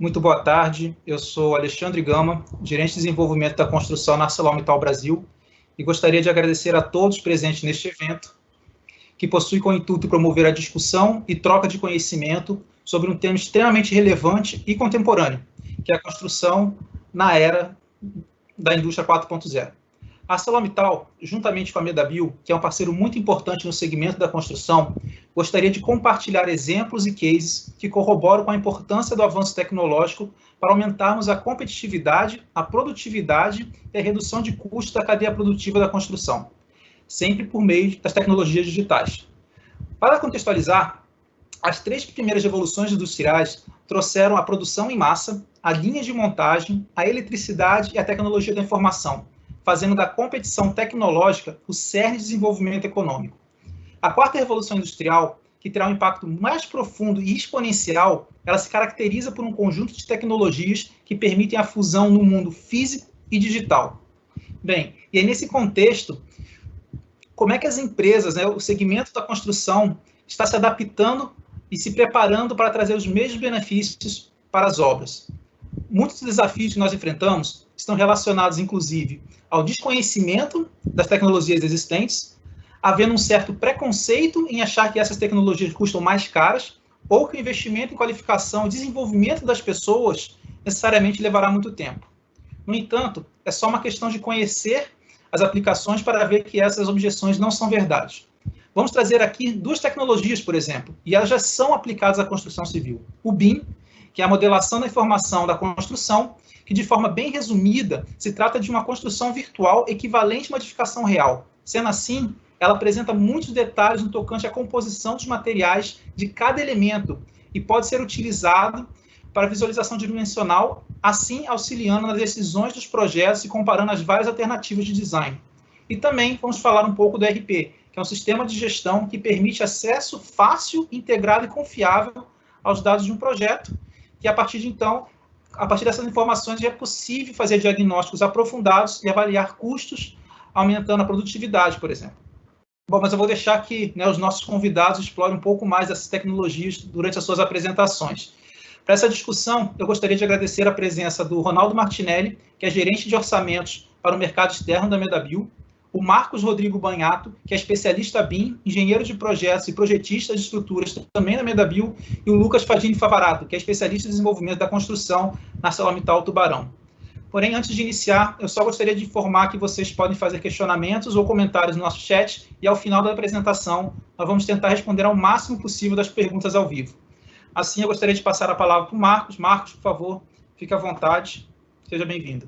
Muito boa tarde, eu sou Alexandre Gama, gerente de desenvolvimento da construção na ArcelorMittal Brasil, e gostaria de agradecer a todos presentes neste evento, que possui como intuito promover a discussão e troca de conhecimento sobre um tema extremamente relevante e contemporâneo, que é a construção na era da indústria 4.0. A ArcelorMittal, juntamente com a Medabio, que é um parceiro muito importante no segmento da construção, gostaria de compartilhar exemplos e cases que corroboram com a importância do avanço tecnológico para aumentarmos a competitividade, a produtividade e a redução de custos da cadeia produtiva da construção, sempre por meio das tecnologias digitais. Para contextualizar, as 3 primeiras revoluções industriais trouxeram a produção em massa, a linha de montagem, a eletricidade e a tecnologia da informação, fazendo da competição tecnológica o cerne de desenvolvimento econômico. A 4ª revolução industrial, que terá um impacto mais profundo e exponencial, ela se caracteriza por um conjunto de tecnologias que permitem a fusão no mundo físico e digital. Bem, e aí nesse contexto, como é que as empresas, o segmento da construção, está se adaptando e se preparando para trazer os mesmos benefícios para as obras? Muitos desafios que nós enfrentamos estão relacionados, inclusive, ao desconhecimento das tecnologias existentes, havendo um certo preconceito em achar que essas tecnologias custam mais caras, ou que o investimento em qualificação e desenvolvimento das pessoas necessariamente levará muito tempo. No entanto, é só uma questão de conhecer as aplicações para ver que essas objeções não são verdade. Vamos trazer aqui 2 tecnologias, por exemplo, e elas já são aplicadas à construção civil. O BIM, que é a modelação da informação da construção, que de forma bem resumida, se trata de uma construção virtual equivalente à uma edificação real. Sendo assim, ela apresenta muitos detalhes no tocante à composição dos materiais de cada elemento e pode ser utilizado para visualização dimensional, assim auxiliando nas decisões dos projetos e comparando as várias alternativas de design. E também vamos falar um pouco do ERP, que é um sistema de gestão que permite acesso fácil, integrado e confiável aos dados de um projeto, que a partir dessas informações é possível fazer diagnósticos aprofundados e avaliar custos, aumentando a produtividade, por exemplo. Bom, mas eu vou deixar que os nossos convidados explorem um pouco mais essas tecnologias durante as suas apresentações. Para essa discussão, eu gostaria de agradecer a presença do Ronaldo Martinelli, que é gerente de orçamentos para o mercado externo da Medabio, o Marcos Rodrigo Banhato, que é especialista BIM, engenheiro de projetos e projetista de estruturas também na Medabio, e o Lucas Fadini Favarato, que é especialista em desenvolvimento da construção na ArcelorMittal Tubarão. Porém, antes de iniciar, eu só gostaria de informar que vocês podem fazer questionamentos ou comentários no nosso chat, e ao final da apresentação, nós vamos tentar responder ao máximo possível das perguntas ao vivo. Assim, eu gostaria de passar a palavra para o Marcos. Marcos, por favor, fique à vontade. Seja bem-vindo.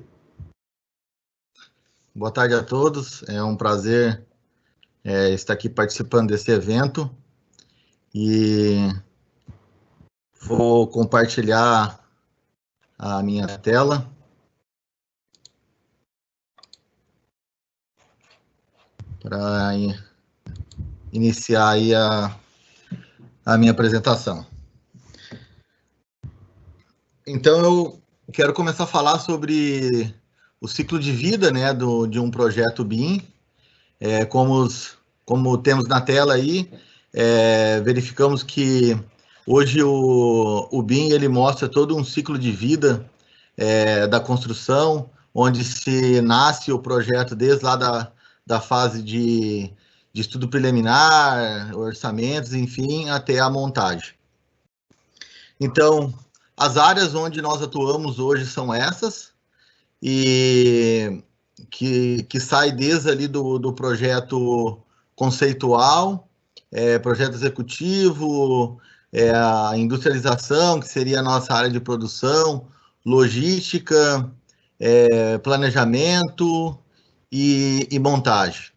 Boa tarde a todos. É um prazer estar aqui participando desse evento. E vou compartilhar a minha tela. Para iniciar aí a minha apresentação. Então, eu quero começar a falar sobre o ciclo de vida, de um projeto BIM. Como temos na tela aí, verificamos que hoje o BIM ele mostra todo um ciclo de vida da construção, onde se nasce o projeto desde lá da fase de estudo preliminar, orçamentos, enfim, até a montagem. Então, as áreas onde nós atuamos hoje são essas, e que sai desde ali do projeto conceitual, projeto executivo, a industrialização, que seria a nossa área de produção, logística, planejamento e montagem.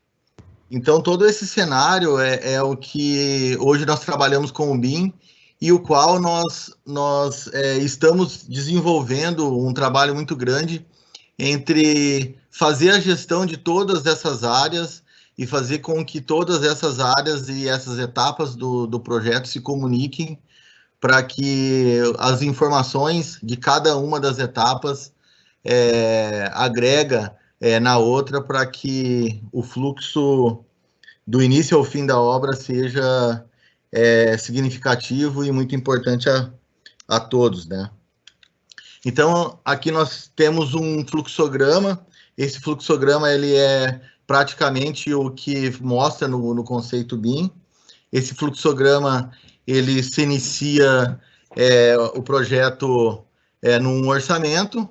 Então, todo esse cenário é o que hoje nós trabalhamos com o BIM, e o qual nós estamos desenvolvendo um trabalho muito grande entre fazer a gestão de todas essas áreas e fazer com que todas essas áreas e essas etapas do projeto se comuniquem para que as informações de cada uma das etapas agrega na outra, para que o fluxo do início ao fim da obra seja significativo e muito importante a todos, né? Então, aqui nós temos um fluxograma. Esse fluxograma ele é praticamente o que mostra no conceito BIM. Esse fluxograma ele se inicia o projeto num orçamento,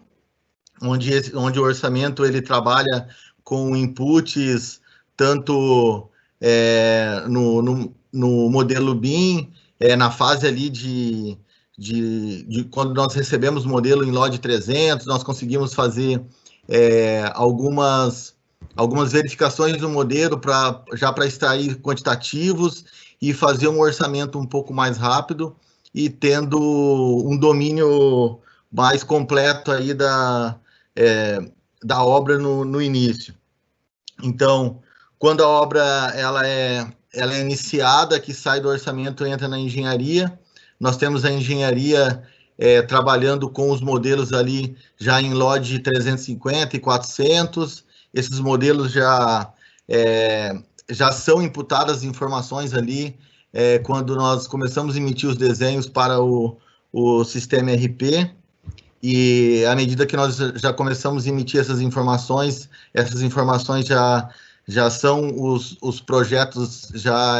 onde o orçamento ele trabalha com inputs tanto no modelo BIM, na fase ali de quando nós recebemos o modelo em LOD 300, nós conseguimos fazer algumas verificações do modelo já para extrair quantitativos e fazer um orçamento um pouco mais rápido e tendo um domínio mais completo aí da obra no início. Então, quando a obra ela é iniciada, que sai do orçamento, entra na engenharia, nós temos a engenharia trabalhando com os modelos ali já em LOD 350 e 400. Esses modelos já são imputadas informações ali quando nós começamos a emitir os desenhos para o sistema RP. E à medida que nós já começamos a emitir essas informações já são os projetos já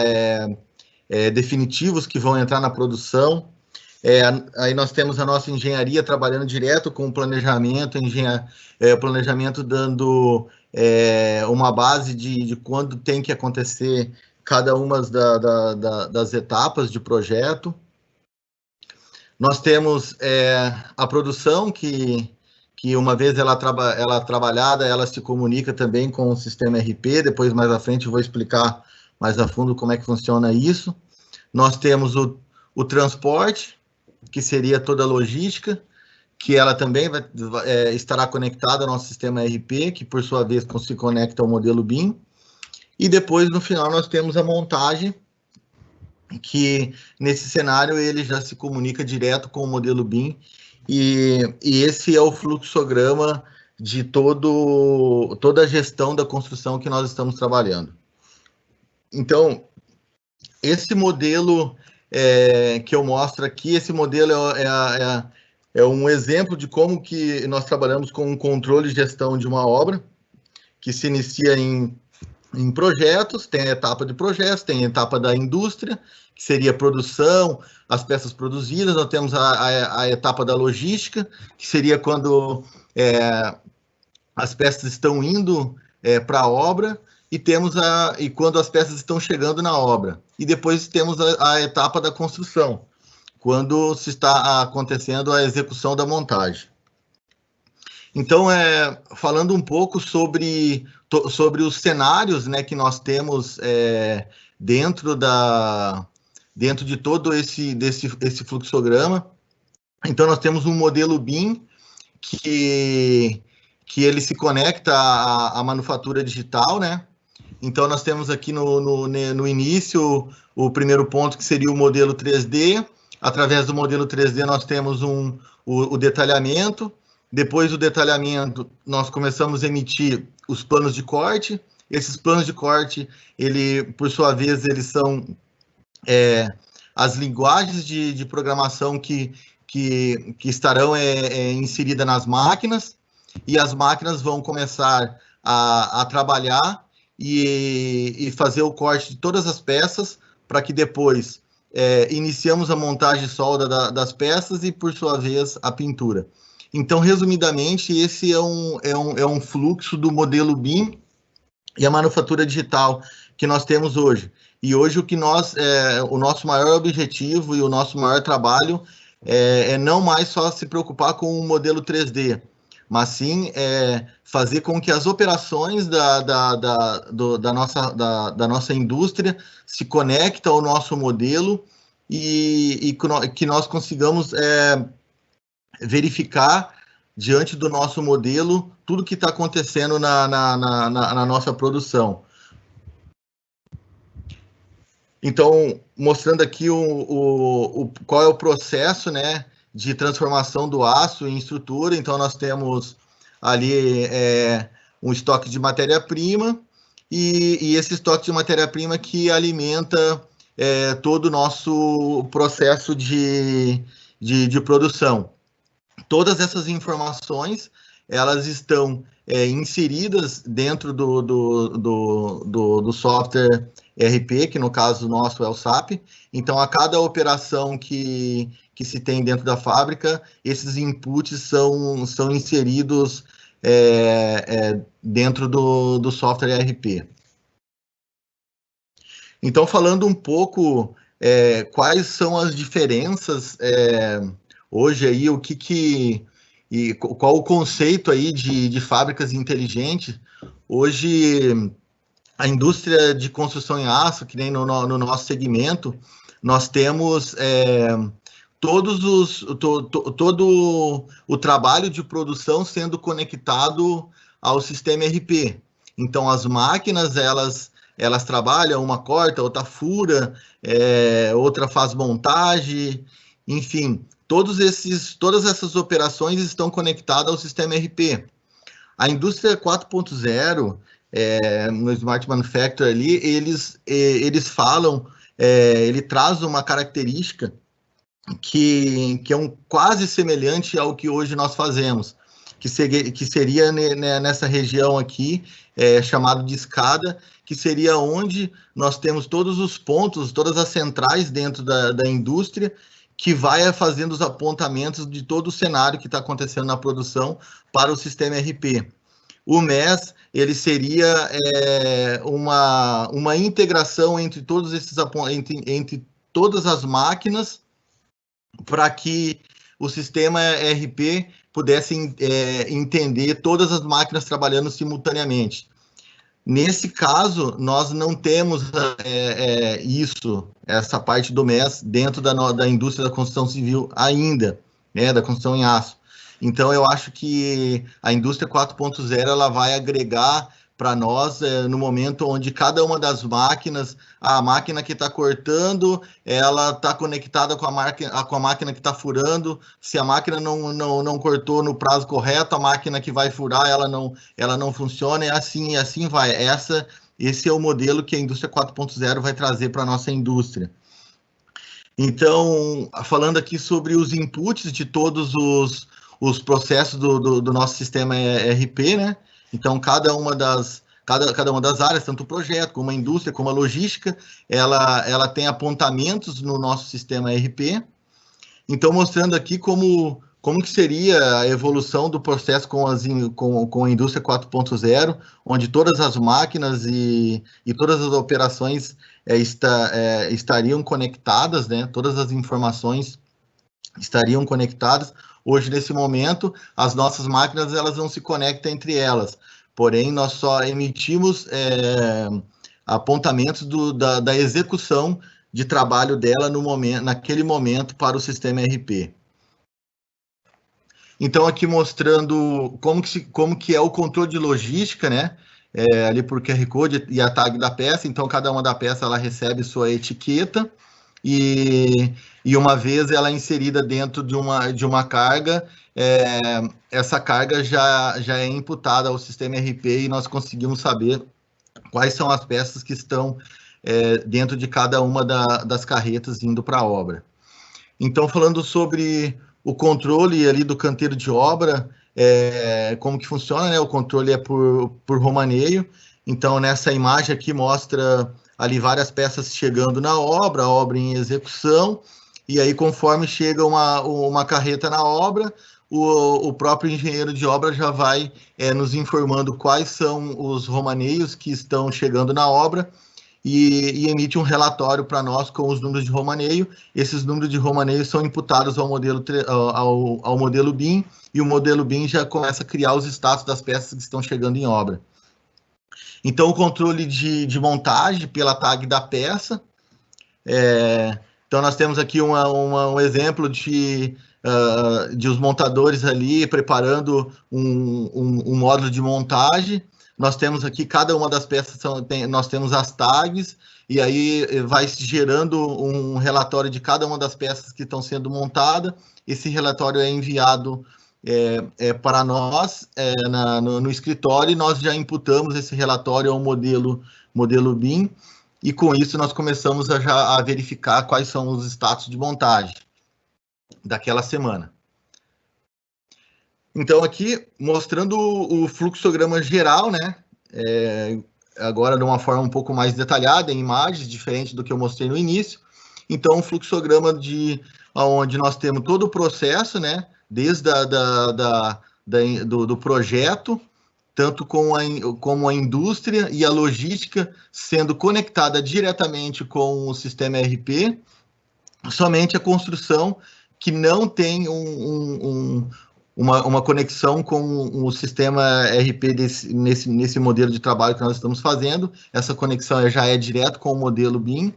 definitivos que vão entrar na produção. Aí nós temos a nossa engenharia trabalhando direto com o planejamento, planejamento dando uma base de quando tem que acontecer cada uma das etapas de projeto. Nós temos a produção, que uma vez ela trabalhada, ela se comunica também com o sistema RP. Depois, mais à frente, eu vou explicar mais a fundo como é que funciona isso. Nós temos o transporte, que seria toda a logística, que ela também estará conectada ao nosso sistema RP, que por sua vez se conecta ao modelo BIM. E depois, no final, nós temos a montagem, que nesse cenário ele já se comunica direto com o modelo BIM, e esse é o fluxograma de toda a gestão da construção que nós estamos trabalhando. Então, esse modelo que eu mostro aqui, esse modelo é um exemplo de como que nós trabalhamos com um controle e gestão de uma obra, que se inicia em projetos. Tem a etapa de projetos, tem a etapa da indústria, que seria a produção, as peças produzidas. Nós temos a etapa da logística, que seria quando as peças estão indo para a obra, e quando as peças estão chegando na obra. E depois temos a etapa da construção, quando se está acontecendo a execução da montagem. Então, falando um pouco sobre os cenários, né, que nós temos dentro de todo esse fluxograma. Então, nós temos um modelo BIM que ele se conecta à manufatura digital, né? Então, nós temos aqui no início o primeiro ponto, que seria o modelo 3D. Através do modelo 3D, nós temos o detalhamento. Depois do detalhamento, nós começamos a emitir os planos de corte. Esses planos de corte, por sua vez, eles são as linguagens de programação que estarão inseridas nas máquinas, e as máquinas vão começar a trabalhar e fazer o corte de todas as peças, para que depois iniciamos a montagem e solda das peças e, por sua vez, a pintura. Então, resumidamente, esse é um fluxo do modelo BIM e a manufatura digital que nós temos hoje. E hoje o nosso maior objetivo e o nosso maior trabalho é não mais só se preocupar com o modelo 3D, mas sim fazer com que as operações da nossa indústria se conectem ao nosso modelo e que nós consigamos verificar diante do nosso modelo tudo que está acontecendo na nossa produção. Então, mostrando aqui qual é o processo, né, de transformação do aço em estrutura. Então, nós temos ali um estoque de matéria-prima, e esse estoque de matéria-prima que alimenta todo o nosso processo de produção. todas essas informações, elas estão inseridas dentro do software ERP, que no caso nosso é o SAP. Então, a cada operação que se tem dentro da fábrica, esses inputs são inseridos dentro do software ERP. Então, falando um pouco quais são as diferenças hoje aí, e qual o conceito aí de fábricas inteligentes. Hoje, a indústria de construção em aço, que nem no nosso segmento, nós temos todo o trabalho de produção sendo conectado ao sistema ERP. Então, as máquinas, elas trabalham, uma corta, outra fura, outra faz montagem, enfim, todas essas operações estão conectadas ao sistema ERP. A indústria 4.0, no Smart Manufacturing ali, eles falam, ele traz uma característica que é quase semelhante ao que hoje nós fazemos, que seria nessa região aqui, chamado de escada, que seria onde nós temos todos os pontos, todas as centrais dentro da indústria, que vai fazendo os apontamentos de todo o cenário que está acontecendo na produção para o sistema ERP. O MES, ele seria uma integração entre todos esses entre todas as máquinas, para que o sistema ERP pudesse entender todas as máquinas trabalhando simultaneamente. Nesse caso, nós não temos essa parte do MES dentro da indústria da construção civil ainda, da construção em aço. Então, eu acho que a indústria 4.0 ela vai agregar para nós no momento onde cada uma das máquinas, a máquina que está cortando, ela está conectada com a máquina que está furando. Se a máquina não cortou no prazo correto, a máquina que vai furar, ela não funciona, e assim vai. Esse é o modelo que a indústria 4.0 vai trazer para a nossa indústria. Então, falando aqui sobre os inputs de todos os processos do nosso sistema ERP, né? Então, cada uma das áreas, tanto o projeto, como a indústria, como a logística, ela tem apontamentos no nosso sistema ERP. Então, mostrando aqui como que seria a evolução do processo com a indústria 4.0, onde todas as máquinas e todas as operações estariam conectadas, né? Todas as informações estariam conectadas. Hoje, nesse momento, as nossas máquinas elas não se conectam entre elas, porém, nós só emitimos apontamentos da execução de trabalho dela naquele momento para o sistema ERP. Então, aqui mostrando como que é o controle de logística, né? Ali por QR Code e a tag da peça. Então, cada uma da peça ela recebe sua etiqueta, e uma vez ela é inserida dentro de uma carga, essa carga já é imputada ao sistema ERP, e nós conseguimos saber quais são as peças que estão dentro de cada uma das carretas indo para a obra. Então, falando sobre o controle ali do canteiro de obra, como que funciona, né? O controle é por romaneio. Então, nessa imagem aqui mostra ali várias peças chegando na obra, a obra em execução, e aí conforme chega uma carreta na obra, o próprio engenheiro de obra já vai nos informando quais são os romaneios que estão chegando na obra, e emite um relatório para nós com os números de romaneio. Esses números de romaneio são imputados ao modelo BIM, e o modelo BIM já começa a criar os status das peças que estão chegando em obra. Então, o controle de montagem pela tag da peça. Então, nós temos aqui um exemplo de os montadores ali preparando um módulo de montagem. Nós temos aqui, cada uma das peças, nós temos as tags, e aí vai se gerando um relatório de cada uma das peças que estão sendo montadas. Esse relatório é enviado para nós no escritório, e nós já imputamos esse relatório ao modelo BIM, e com isso nós começamos a verificar quais são os status de montagem daquela semana. Então, aqui, mostrando o fluxograma geral, né? Agora de uma forma um pouco mais detalhada, em imagens, diferente do que eu mostrei no início. Então, um fluxograma onde nós temos todo o processo, né? Desde do projeto, tanto como a indústria e a logística sendo conectada diretamente com o sistema ERP, somente a construção que não tem uma conexão com o sistema ERP nesse modelo de trabalho que nós estamos fazendo. Essa conexão já é direto com o modelo BIM,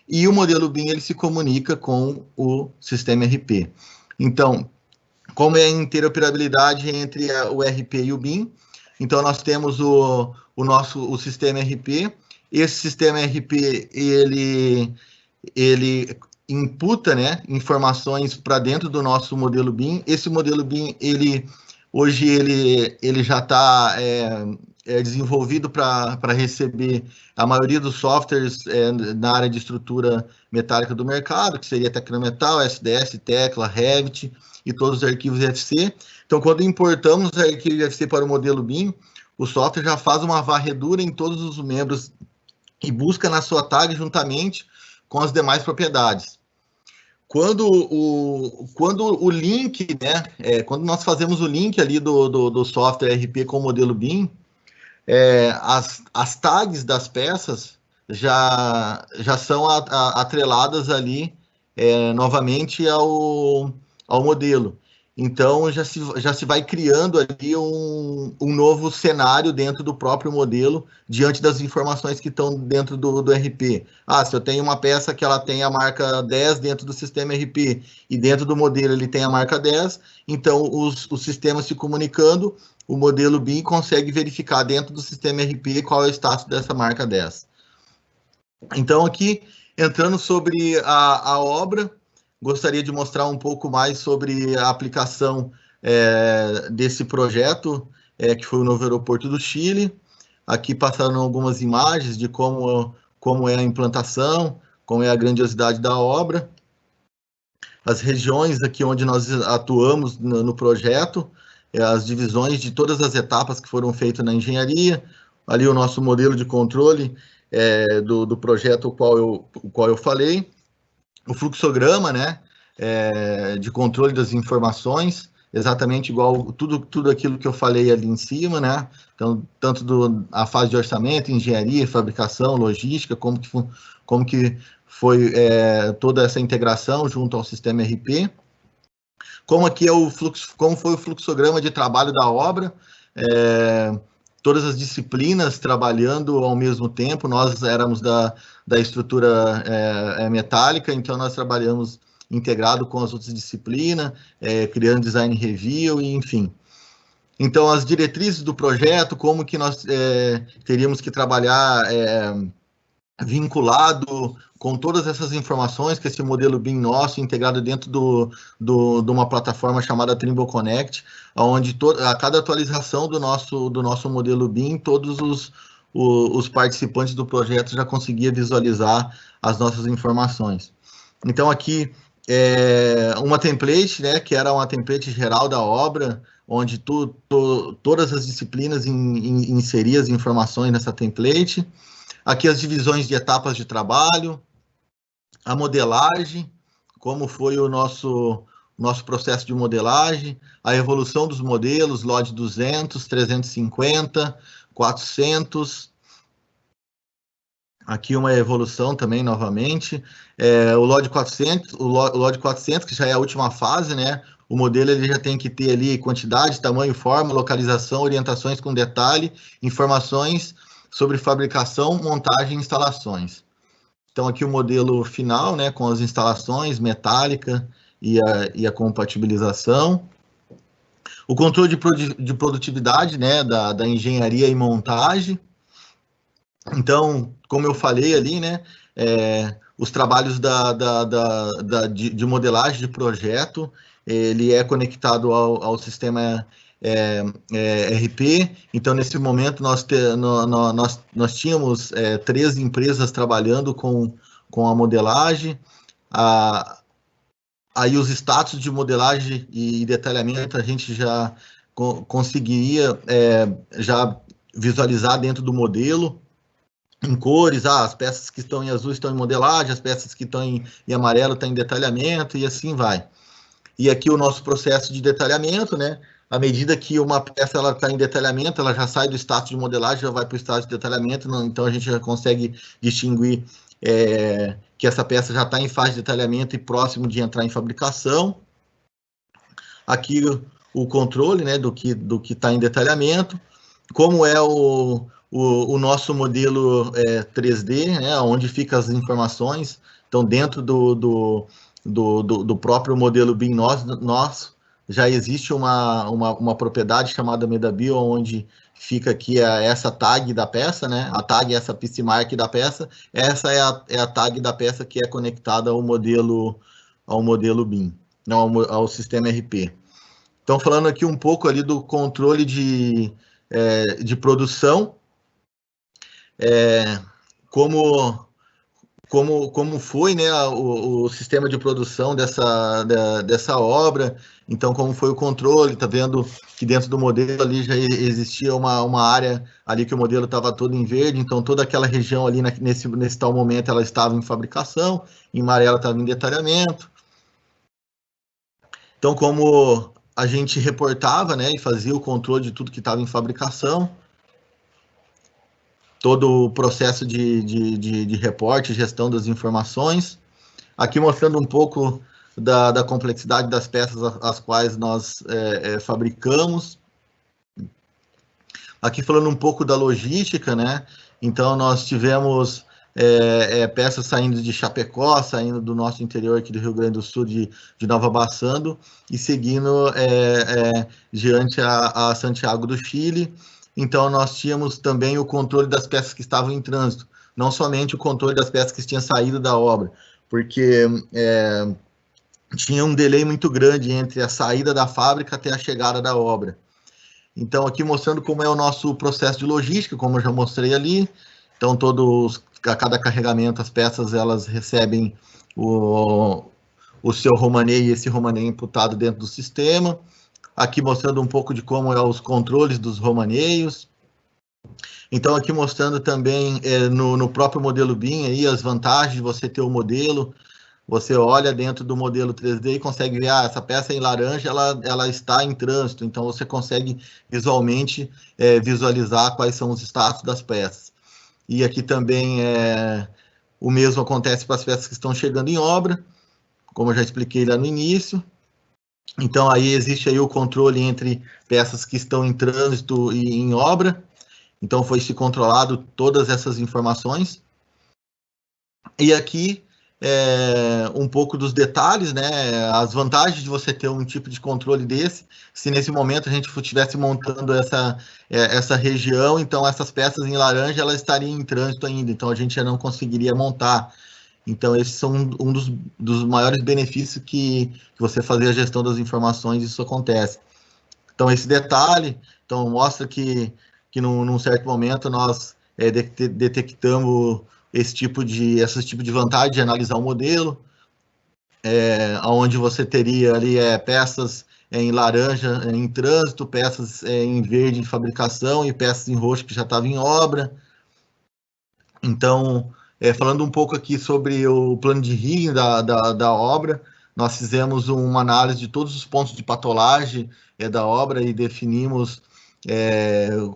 e o modelo BIM ele se comunica com o sistema ERP. Então, como é a interoperabilidade entre o ERP e o BIM, então nós temos o sistema ERP. Esse sistema ERP, ele imputa, né, informações para dentro do nosso modelo BIM. Esse modelo BIM, hoje ele já está desenvolvido para receber a maioria dos softwares na área de estrutura metálica do mercado, que seria Tecnometal, SDS, Tecla, Revit e todos os arquivos IFC. Então, quando importamos os arquivos IFC para o modelo BIM, o software já faz uma varredura em todos os membros e busca na sua tag juntamente com as demais propriedades. Quando o link, né, quando nós fazemos o link ali do software ERP com o modelo BIM, as tags das peças já são atreladas ali novamente ao modelo. Então, já se vai criando ali um novo cenário dentro do próprio modelo, diante das informações que estão dentro do RP. Se eu tenho uma peça que ela tem a marca 10 dentro do sistema RP, e dentro do modelo ele tem a marca 10, então os sistemas se comunicando, o modelo BIM consegue verificar dentro do sistema RP qual é o status dessa marca 10. Então, aqui, entrando sobre a obra, gostaria de mostrar um pouco mais sobre a aplicação desse projeto, que foi o novo aeroporto do Chile. Aqui passaram algumas imagens de como é a implantação, como é a grandiosidade da obra. As regiões aqui onde nós atuamos no projeto, as divisões de todas as etapas que foram feitas na engenharia. Ali o nosso modelo de controle do projeto, o qual eu falei. O fluxograma, né, de controle das informações, exatamente igual tudo aquilo que eu falei ali em cima, né? Então, tanto a fase de orçamento, engenharia, fabricação, logística, como que foi toda essa integração junto ao sistema ERP. Como aqui como foi o fluxograma de trabalho da obra, todas as disciplinas trabalhando ao mesmo tempo. Nós éramos da estrutura metálica, então nós trabalhamos integrado com as outras disciplinas, criando design review, e enfim. Então, as diretrizes do projeto, como que nós teríamos que trabalhar vinculado com todas essas informações, que esse modelo BIM nosso, integrado dentro de uma plataforma chamada Trimble Connect, onde a cada atualização do nosso modelo BIM, todos os participantes do projeto já conseguiam visualizar as nossas informações. Então, aqui, uma template, né, que era uma template geral da obra, onde todas as disciplinas inseriam as informações nessa template. Aqui as divisões de etapas de trabalho, a modelagem, como foi o nosso processo de modelagem, a evolução dos modelos, LOD 200, 350, 400. Aqui uma evolução também, novamente. O LOD 400, que já é a última fase, né? O modelo ele já tem que ter ali quantidade, tamanho, forma, localização, orientações com detalhe, informações sobre fabricação, montagem e instalações. Então, aqui o modelo final, né, com as instalações, metálica e a compatibilização. O controle de produtividade, né, da engenharia e montagem. Então, como eu falei ali, né, os trabalhos de modelagem de projeto, ele é conectado ao sistema RP. Então, nesse momento, nós tínhamos 13 empresas trabalhando com a modelagem. aí os status de modelagem e detalhamento a gente já conseguiria já visualizar dentro do modelo, em cores, as peças que estão em azul estão em modelagem, as peças que estão em amarelo estão em detalhamento, e assim vai. E aqui o nosso processo de detalhamento, né? À medida que uma peça está em detalhamento, ela já sai do status de modelagem, já vai para o status de detalhamento, então a gente já consegue distinguir que essa peça já está em fase de detalhamento e próximo de entrar em fabricação. Aqui o controle, né, do que está em detalhamento, como é o nosso modelo 3D, né, onde ficam as informações. Então, dentro do próprio modelo BIM nosso, já existe uma propriedade chamada MetaBio, onde fica aqui essa tag da peça, né? A tag é essa PCMark da peça. Essa é a tag da peça que é conectada ao modelo BIM, não, ao sistema RP. Então, falando aqui um pouco ali do controle de produção, como foi, né, o sistema de produção dessa obra. Então, como foi o controle, tá vendo que dentro do modelo ali já existia uma área ali que o modelo estava todo em verde, então toda aquela região ali nesse tal momento ela estava em fabricação, em amarelo estava em detalhamento. Então, como a gente reportava, né, e fazia o controle de tudo que estava em fabricação, todo o processo de reporte, gestão das informações. Aqui mostrando um pouco da complexidade das peças as quais nós fabricamos. Aqui falando um pouco da logística, né? Então, nós tivemos peças saindo de Chapecó, saindo do nosso interior aqui do Rio Grande do Sul, de Nova Bassando, e seguindo diante a Santiago do Chile. Então, nós tínhamos também o controle das peças que estavam em trânsito, não somente o controle das peças que tinham saído da obra, porque tinha um delay muito grande entre a saída da fábrica até a chegada da obra. Então, aqui mostrando como é o nosso processo de logística, como eu já mostrei ali. Então, a cada carregamento, as peças elas recebem o seu romaneio, e esse romaneio imputado dentro do sistema. Aqui mostrando um pouco de como os controles dos romaneios. Então, aqui mostrando também no próprio modelo BIM aí, as vantagens de você ter o modelo. Você olha dentro do modelo 3D e consegue ver, essa peça em laranja, ela está em trânsito, então você consegue visualmente visualizar quais são os status das peças. E aqui também o mesmo acontece para as peças que estão chegando em obra, como eu já expliquei lá no início. Então, aí existe aí o controle entre peças que estão em trânsito e em obra. Então, foi-se controlado todas essas informações. E aqui, um pouco dos detalhes, né? As vantagens de você ter um tipo de controle desse. Se nesse momento a gente estivesse montando essa região, então essas peças em laranja, elas estariam em trânsito ainda. Então, a gente já não conseguiria montar. Então, esses são um dos maiores benefícios que você fazer a gestão das informações, isso acontece. Então, esse detalhe mostra que num certo momento nós detectamos esse tipo de vantagem de analisar o modelo, onde você teria ali peças em laranja em trânsito, peças em verde em fabricação e peças em roxo que já estavam em obra. Então, falando um pouco aqui sobre o plano de rigging da obra, nós fizemos uma análise de todos os pontos de patolagem da obra e definimos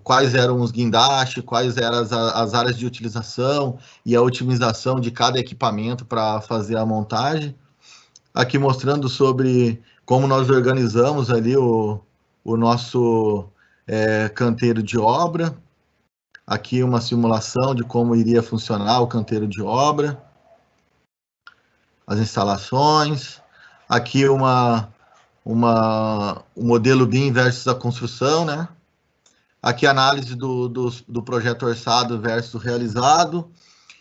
quais eram os guindastes, quais eram as áreas de utilização e a otimização de cada equipamento para fazer a montagem. Aqui mostrando sobre como nós organizamos ali o nosso canteiro de obra. Aqui uma simulação de como iria funcionar o canteiro de obra, as instalações. Aqui o modelo BIM versus a construção, né? Aqui a análise do projeto orçado versus realizado.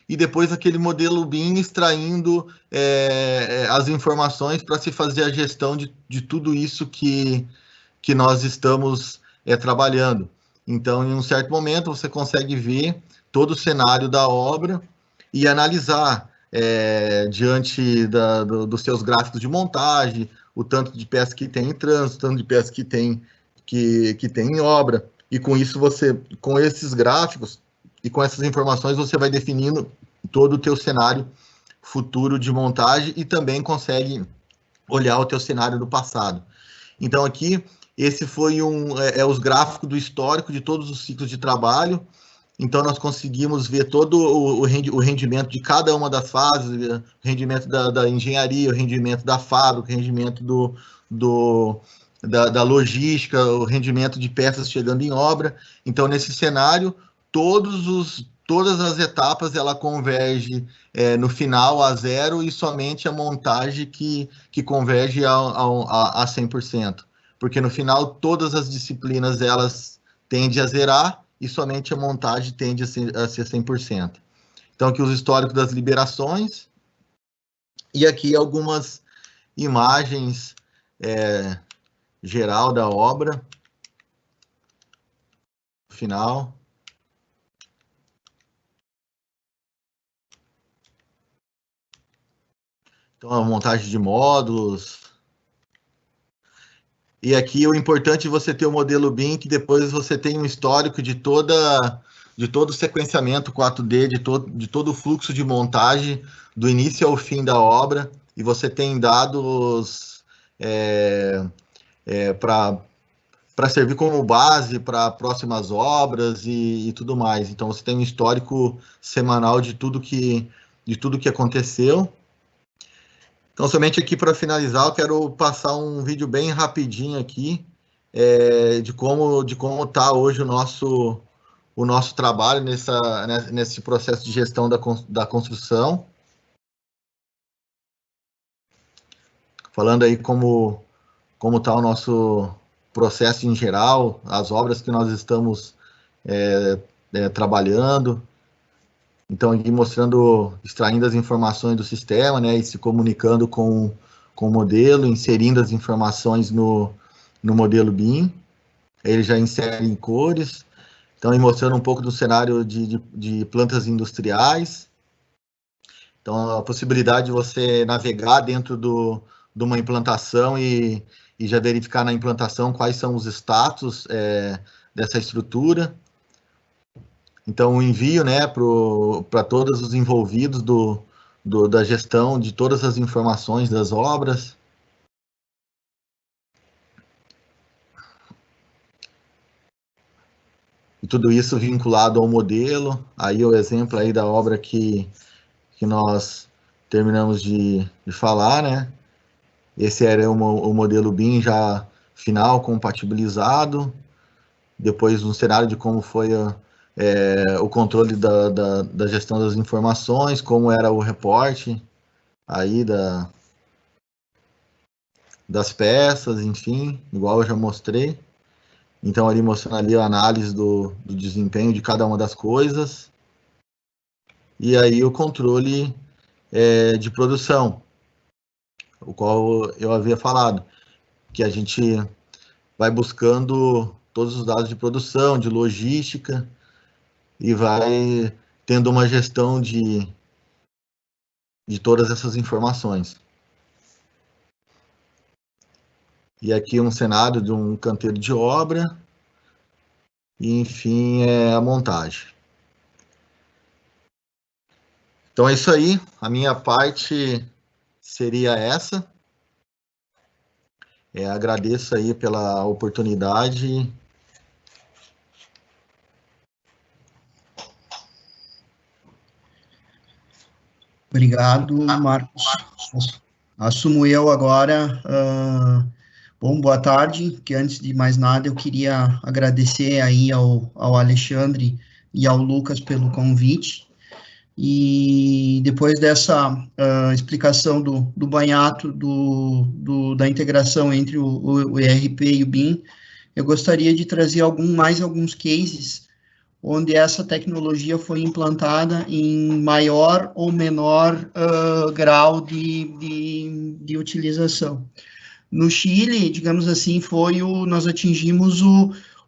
E depois aquele modelo BIM extraindo as informações para se fazer a gestão de tudo isso que nós estamos trabalhando. Então, em um certo momento, você consegue ver todo o cenário da obra e analisar diante dos seus gráficos de montagem, o tanto de peças que tem em trânsito, o tanto de peças que tem em obra, e com isso com esses gráficos e com essas informações, você vai definindo todo o teu cenário futuro de montagem e também consegue olhar o teu cenário do passado. Então aqui, esse foi os gráficos do histórico de todos os ciclos de trabalho. Então nós conseguimos ver todo o rendimento de cada uma das fases, o rendimento da engenharia, o rendimento da fábrica, o rendimento da logística, o rendimento de peças chegando em obra. Então nesse cenário, todas as etapas ela converge no final a zero e somente a montagem que converge a 100%. Porque no final todas as disciplinas elas tendem a zerar e somente a montagem tende a ser 100%. Então aqui os históricos das liberações e aqui algumas imagens geral da obra final. Então, a montagem de módulos. E aqui o importante é você ter o modelo BIM, que depois você tem um histórico de todo o sequenciamento 4D, de todo o fluxo de montagem, do início ao fim da obra, e você tem dados para servir como base para próximas obras e tudo mais. Então, você tem um histórico semanal de tudo que aconteceu. Então, somente aqui para finalizar, eu quero passar um vídeo bem rapidinho aqui de como está hoje o nosso trabalho nesse processo de gestão da construção. Falando aí como está o nosso processo em geral, as obras que nós estamos trabalhando. Então, aqui extraindo as informações do sistema, né, e se comunicando com o modelo, inserindo as informações no modelo BIM. Ele já insere em cores. Então, aí mostrando um pouco do cenário de plantas industriais. Então, a possibilidade de você navegar dentro de uma implantação e já verificar na implantação quais são os status dessa estrutura. Então, o envio, né, para todos os envolvidos da gestão de todas as informações das obras. E tudo isso vinculado ao modelo. Aí o exemplo aí da obra que nós terminamos de falar, né? Esse era o modelo BIM já final, compatibilizado. Depois um cenário de como foi o controle da gestão das informações, como era o reporte aí das peças, enfim, igual eu já mostrei. Então, ali mostrando ali a análise do desempenho de cada uma das coisas. E aí o controle de produção, o qual eu havia falado, que a gente vai buscando todos os dados de produção, de logística, e vai tendo uma gestão de todas essas informações. E aqui um cenário de um canteiro de obra, e enfim, a montagem. Então é isso aí, a minha parte seria essa. Agradeço aí pela oportunidade. Obrigado, Marcos. Assumo eu agora. Bom, boa tarde, que antes de mais nada eu queria agradecer aí ao Alexandre e ao Lucas pelo convite. E depois dessa explicação do banhato da integração entre o ERP e o BIM, eu gostaria de trazer mais alguns cases onde essa tecnologia foi implantada em maior ou menor grau de utilização. No Chile, digamos assim, nós atingimos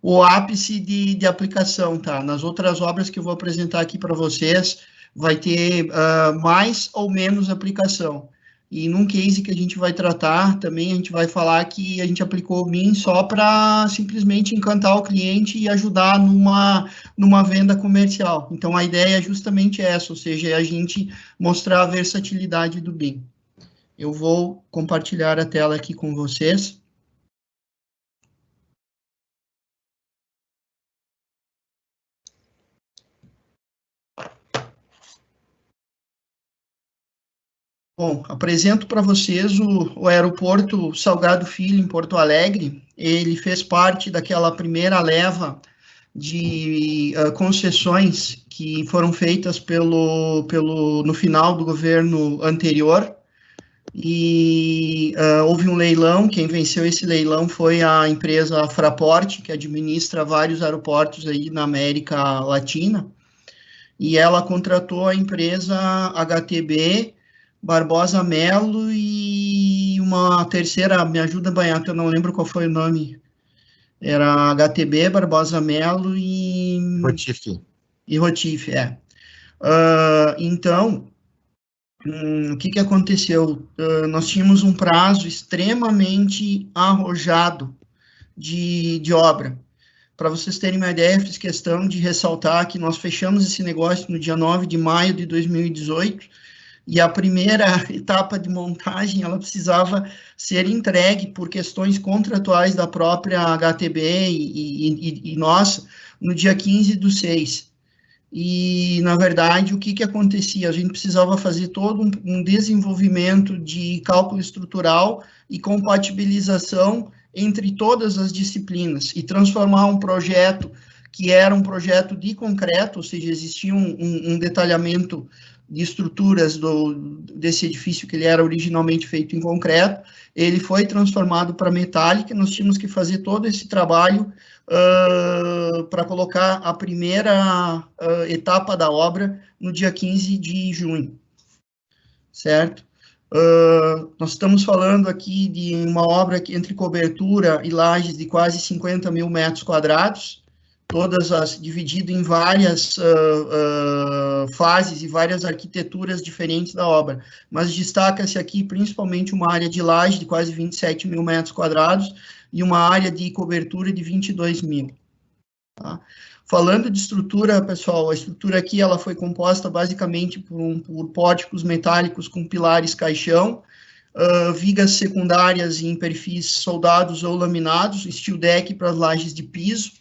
o ápice de aplicação, tá? Nas outras obras que eu vou apresentar aqui para vocês, vai ter mais ou menos aplicação. E num case que a gente vai tratar também, a gente vai falar que a gente aplicou o BIM só para simplesmente encantar o cliente e ajudar numa venda comercial. Então, a ideia é justamente essa, ou seja, é a gente mostrar a versatilidade do BIM. Eu vou compartilhar a tela aqui com vocês. Bom, apresento para vocês o aeroporto Salgado Filho, em Porto Alegre. Ele fez parte daquela primeira leva de concessões que foram feitas no final do governo anterior. E houve um leilão. Quem venceu esse leilão foi a empresa Fraport, que administra vários aeroportos aí na América Latina. E ela contratou a empresa HTB, Barbosa Melo e uma terceira, me ajuda, Banhato, eu não lembro qual foi o nome. Era HTB, Barbosa Melo e... Rotife. E Rotife, é. Então, o que aconteceu? Nós tínhamos um prazo extremamente arrojado de obra. Para vocês terem uma ideia, fiz questão de ressaltar que nós fechamos esse negócio no dia 9 de maio de 2018, e a primeira etapa de montagem, ela precisava ser entregue por questões contratuais da própria HTB e nossa, no dia 15/6. E, na verdade, o que acontecia? A gente precisava fazer todo um desenvolvimento de cálculo estrutural e compatibilização entre todas as disciplinas, e transformar um projeto que era um projeto de concreto, ou seja, existia um detalhamento de estruturas desse edifício, que ele era originalmente feito em concreto, ele foi transformado para metálica. Nós tínhamos que fazer todo esse trabalho para colocar a primeira etapa da obra no dia 15 de junho, certo? Nós estamos falando aqui de uma obra que, entre cobertura e lajes, de quase 50 mil metros quadrados, dividido em várias fases e várias arquiteturas diferentes da obra, mas destaca-se aqui principalmente uma área de laje de quase 27 mil metros quadrados e uma área de cobertura de 22 mil. Tá? Falando de estrutura, pessoal, a estrutura aqui ela foi composta basicamente por pórticos metálicos com pilares caixão, vigas secundárias em perfis soldados ou laminados, steel deck para as lajes de piso,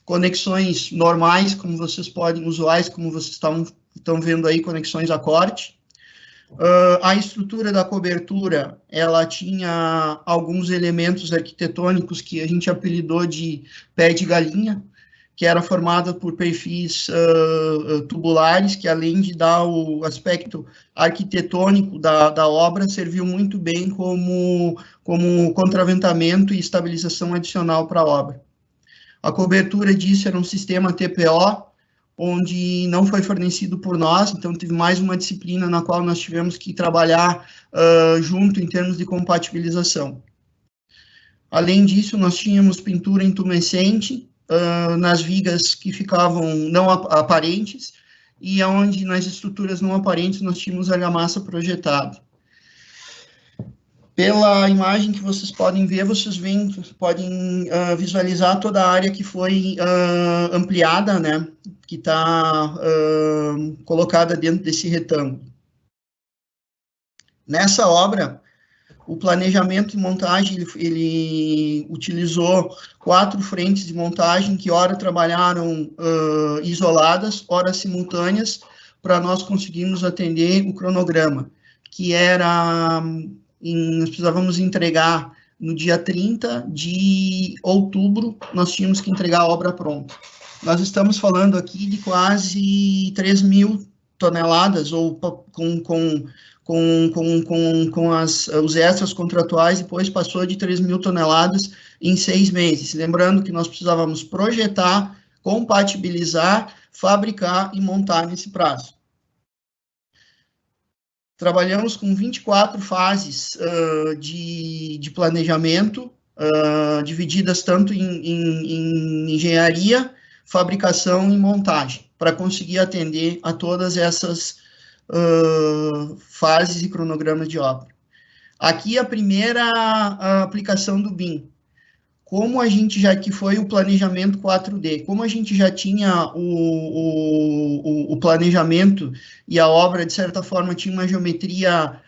conexões normais, como vocês podem, usuais, como vocês estão vendo aí, conexões a corte. A estrutura da cobertura, ela tinha alguns elementos arquitetônicos que a gente apelidou de pé de galinha, que era formada por perfis tubulares, que além de dar o aspecto arquitetônico da obra, serviu muito bem como contraventamento e estabilização adicional para a obra. A cobertura disso era um sistema TPO, onde não foi fornecido por nós, então teve mais uma disciplina na qual nós tivemos que trabalhar junto em termos de compatibilização. Além disso, nós tínhamos pintura intumescente nas vigas que ficavam não aparentes, e onde nas estruturas não aparentes nós tínhamos argamassa projetada. Pela imagem que vocês podem ver, podem visualizar toda a área que foi ampliada, né, que está colocada dentro desse retângulo. Nessa obra, o planejamento e montagem, ele utilizou 4 frentes de montagem que ora trabalharam isoladas, ora simultâneas, para nós conseguirmos atender o cronograma, que era... nós precisávamos entregar no dia 30 de outubro, nós tínhamos que entregar a obra pronta. Nós estamos falando aqui de quase 3 mil toneladas, ou com os extras contratuais, depois passou de 3 mil toneladas em 6 meses. Lembrando que nós precisávamos projetar, compatibilizar, fabricar e montar nesse prazo. Trabalhamos com 24 fases de planejamento, divididas tanto em engenharia, fabricação e montagem. para conseguir atender a todas essas fases e cronogramas de obra. Aqui a primeira aplicação do BIM. Como a gente já, que foi o planejamento 4D, como a gente já tinha o planejamento e a obra, de certa forma, tinha uma geometria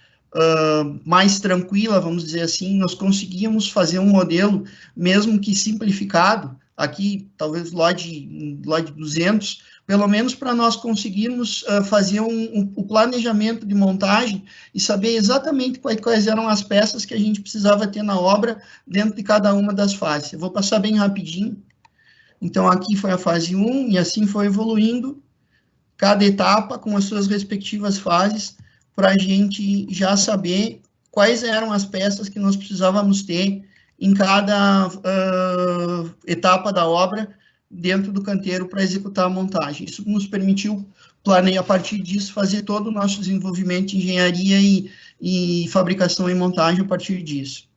mais tranquila, vamos dizer assim, nós conseguíamos fazer um modelo, mesmo que simplificado, aqui, talvez LOD 200, pelo menos para nós conseguirmos fazer o planejamento de montagem e saber exatamente quais eram as peças que a gente precisava ter na obra dentro de cada uma das fases. Eu vou passar bem rapidinho. Então, aqui foi a fase 1, e assim foi evoluindo, cada etapa com as suas respectivas fases, para a gente já saber quais eram as peças que nós precisávamos ter em cada etapa da obra, dentro do canteiro para executar a montagem. Isso nos permitiu planejar, a partir disso, fazer todo o nosso desenvolvimento de engenharia e fabricação e montagem a partir disso.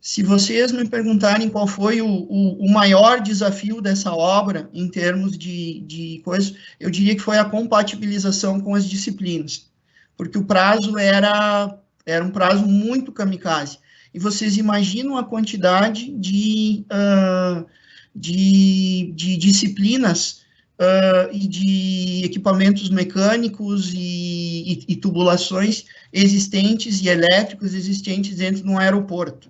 Se vocês me perguntarem qual foi o maior desafio dessa obra, em termos de coisas, eu diria que foi a compatibilização com as disciplinas, porque o prazo era um prazo muito kamikaze. E vocês imaginam a quantidade de disciplinas e de equipamentos mecânicos e tubulações existentes e elétricos existentes dentro de um aeroporto.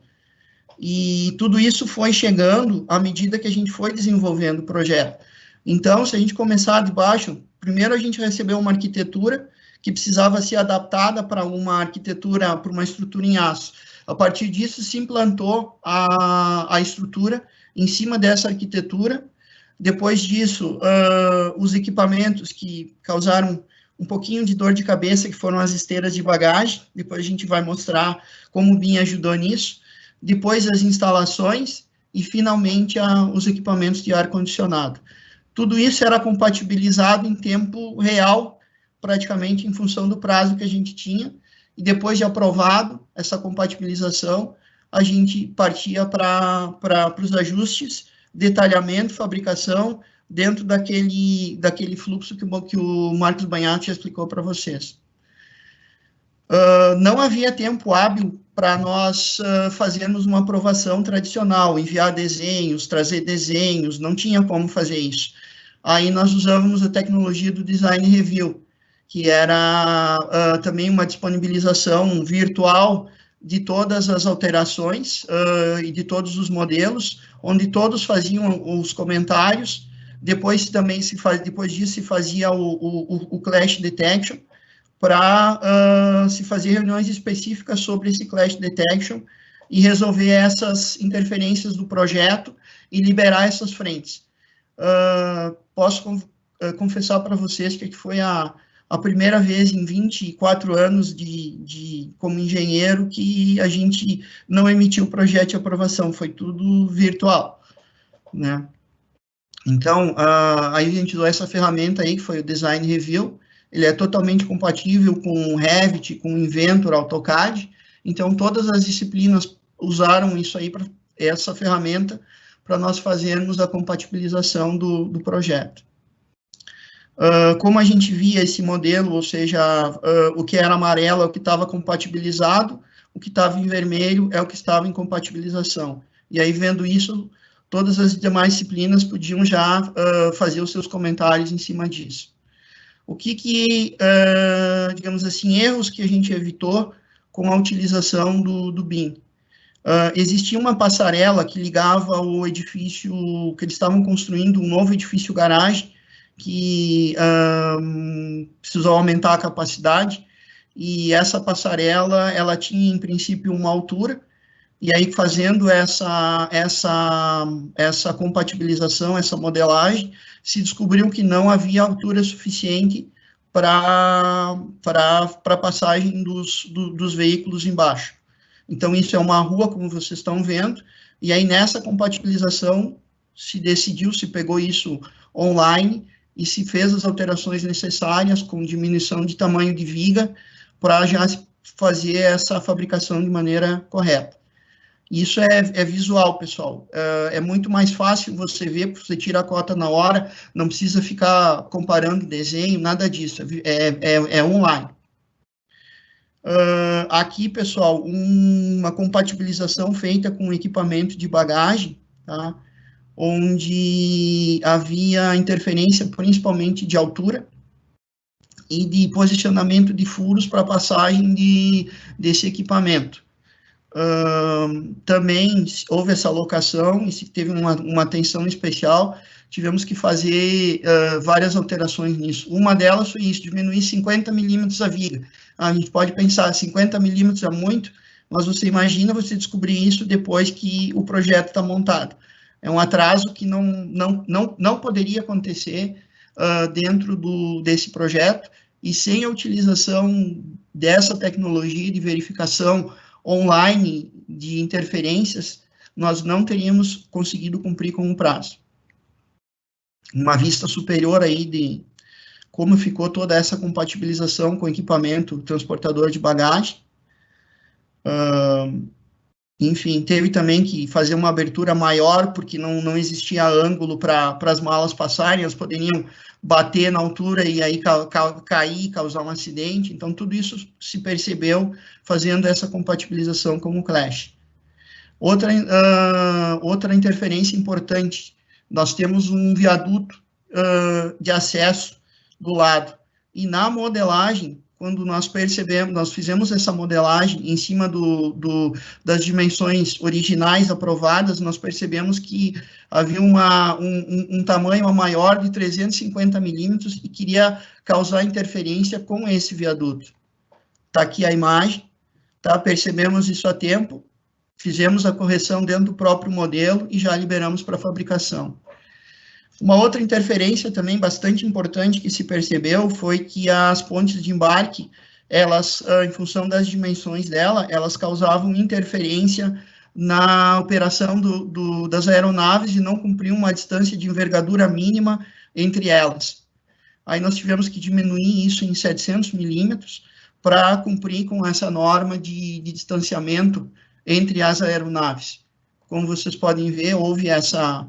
E tudo isso foi chegando à medida que a gente foi desenvolvendo o projeto. Então, se a gente começar de baixo, primeiro a gente recebeu uma arquitetura que precisava ser adaptada para uma arquitetura, para uma estrutura em aço. A partir disso, se implantou a estrutura em cima dessa arquitetura. Depois disso, os equipamentos que causaram um pouquinho de dor de cabeça, que foram as esteiras de bagagem, depois a gente vai mostrar como o BIM ajudou nisso. Depois as instalações e, finalmente, os equipamentos de ar-condicionado. Tudo isso era compatibilizado em tempo real, praticamente em função do prazo que a gente tinha, e depois de aprovado essa compatibilização, a gente partia para os ajustes, detalhamento, fabricação, dentro daquele fluxo que o Marcos Banhato já explicou para vocês. Não havia tempo hábil para nós fazermos uma aprovação tradicional, enviar desenhos, trazer desenhos, não tinha como fazer isso. Aí nós usávamos a tecnologia do Design Review, que era também uma disponibilização virtual de todas as alterações e de todos os modelos, onde todos faziam os comentários. Depois disso se fazia o Clash Detection, para se fazer reuniões específicas sobre esse Clash Detection e resolver essas interferências do projeto e liberar essas frentes. Posso confessar para vocês que foi a primeira vez em 24 anos como engenheiro que a gente não emitiu o projeto de aprovação, foi tudo virtual, né? Então, aí a gente usou essa ferramenta aí, que foi o Design Review. Ele é totalmente compatível com o Revit, com o Inventor, AutoCAD. Então, todas as disciplinas usaram isso aí, essa ferramenta, para nós fazermos a compatibilização do projeto. Como a gente via esse modelo, ou seja, o que era amarelo é o que estava compatibilizado, o que estava em vermelho é o que estava em compatibilização. E aí, vendo isso, todas as demais disciplinas podiam já fazer os seus comentários em cima disso. O digamos assim, erros que a gente evitou com a utilização do BIM? Existia uma passarela que ligava o edifício, que eles estavam construindo um novo edifício garagem, que precisou aumentar a capacidade, e essa passarela, ela tinha, em princípio, uma altura, e aí, fazendo essa compatibilização, essa modelagem, se descobriu que não havia altura suficiente para a passagem dos veículos embaixo. Então, isso é uma rua, como vocês estão vendo, e aí, nessa compatibilização, se decidiu, se pegou isso online, e se fez as alterações necessárias, com diminuição de tamanho de viga, para já fazer essa fabricação de maneira correta. Isso é visual, pessoal. É muito mais fácil você ver, você tira a cota na hora, não precisa ficar comparando desenho, nada disso, é online. Aqui, pessoal, uma compatibilização feita com equipamento de bagagem, tá? Onde havia interferência principalmente de altura e de posicionamento de furos para passagem desse equipamento. Também houve essa alocação e se teve uma atenção especial, tivemos que fazer várias alterações nisso. Uma delas foi isso, diminuir 50 milímetros a viga. A gente pode pensar, 50 milímetros é muito, mas você imagina você descobrir isso depois que o projeto está montado. É um atraso que não poderia acontecer dentro desse projeto, e sem a utilização dessa tecnologia de verificação online de interferências, nós não teríamos conseguido cumprir com o prazo. Uma vista superior aí de como ficou toda essa compatibilização com o equipamento transportador de bagagem. Enfim, teve também que fazer uma abertura maior, porque não existia ângulo para as malas passarem, elas poderiam bater na altura e aí cair e causar um acidente. Então, tudo isso se percebeu fazendo essa compatibilização com o Clash. Outra interferência importante, nós temos um viaduto de acesso do lado, e na modelagem, quando nós percebemos, nós fizemos essa modelagem em cima das dimensões originais aprovadas, nós percebemos que havia um tamanho maior de 350 milímetros e queria causar interferência com esse viaduto. Está aqui a imagem, tá? Percebemos isso a tempo, fizemos a correção dentro do próprio modelo e já liberamos para fabricação. Uma outra interferência também bastante importante que se percebeu foi que as pontes de embarque, elas, em função das dimensões dela, elas causavam interferência na operação das aeronaves e não cumpriam uma distância de envergadura mínima entre elas. Aí nós tivemos que diminuir isso em 700 milímetros para cumprir com essa norma de distanciamento entre as aeronaves. Como vocês podem ver, houve essa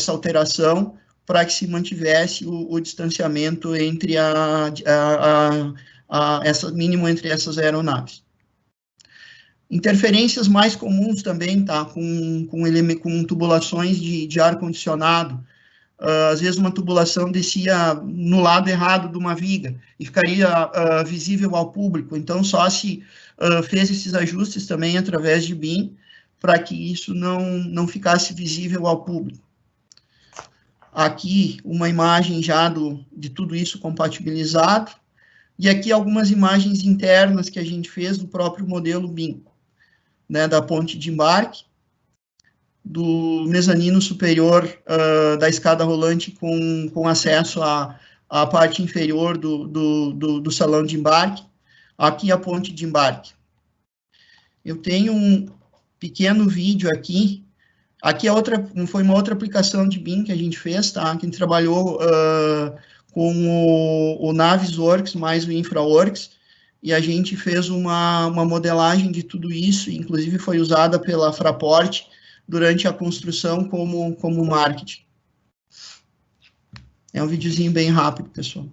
alteração para que se mantivesse o distanciamento entre mínimo entre essas aeronaves. Interferências mais comuns também, tá? Com tubulações de ar-condicionado. Às vezes uma tubulação descia no lado errado de uma viga e ficaria visível ao público. Então, só se fez esses ajustes também através de BIM, para que isso não ficasse visível ao público. Aqui, uma imagem já de tudo isso compatibilizado, e aqui algumas imagens internas que a gente fez do próprio modelo BIM, né, da ponte de embarque, do mezanino superior da escada rolante com acesso à parte inferior do salão de embarque, aqui a ponte de embarque. Eu tenho um pequeno vídeo aqui. Aqui foi uma outra aplicação de BIM que a gente fez, tá? Que a gente trabalhou com o Navisworks mais o InfraWorks, e a gente fez uma modelagem de tudo isso, inclusive foi usada pela Fraport durante a construção como marketing. É um videozinho bem rápido, pessoal.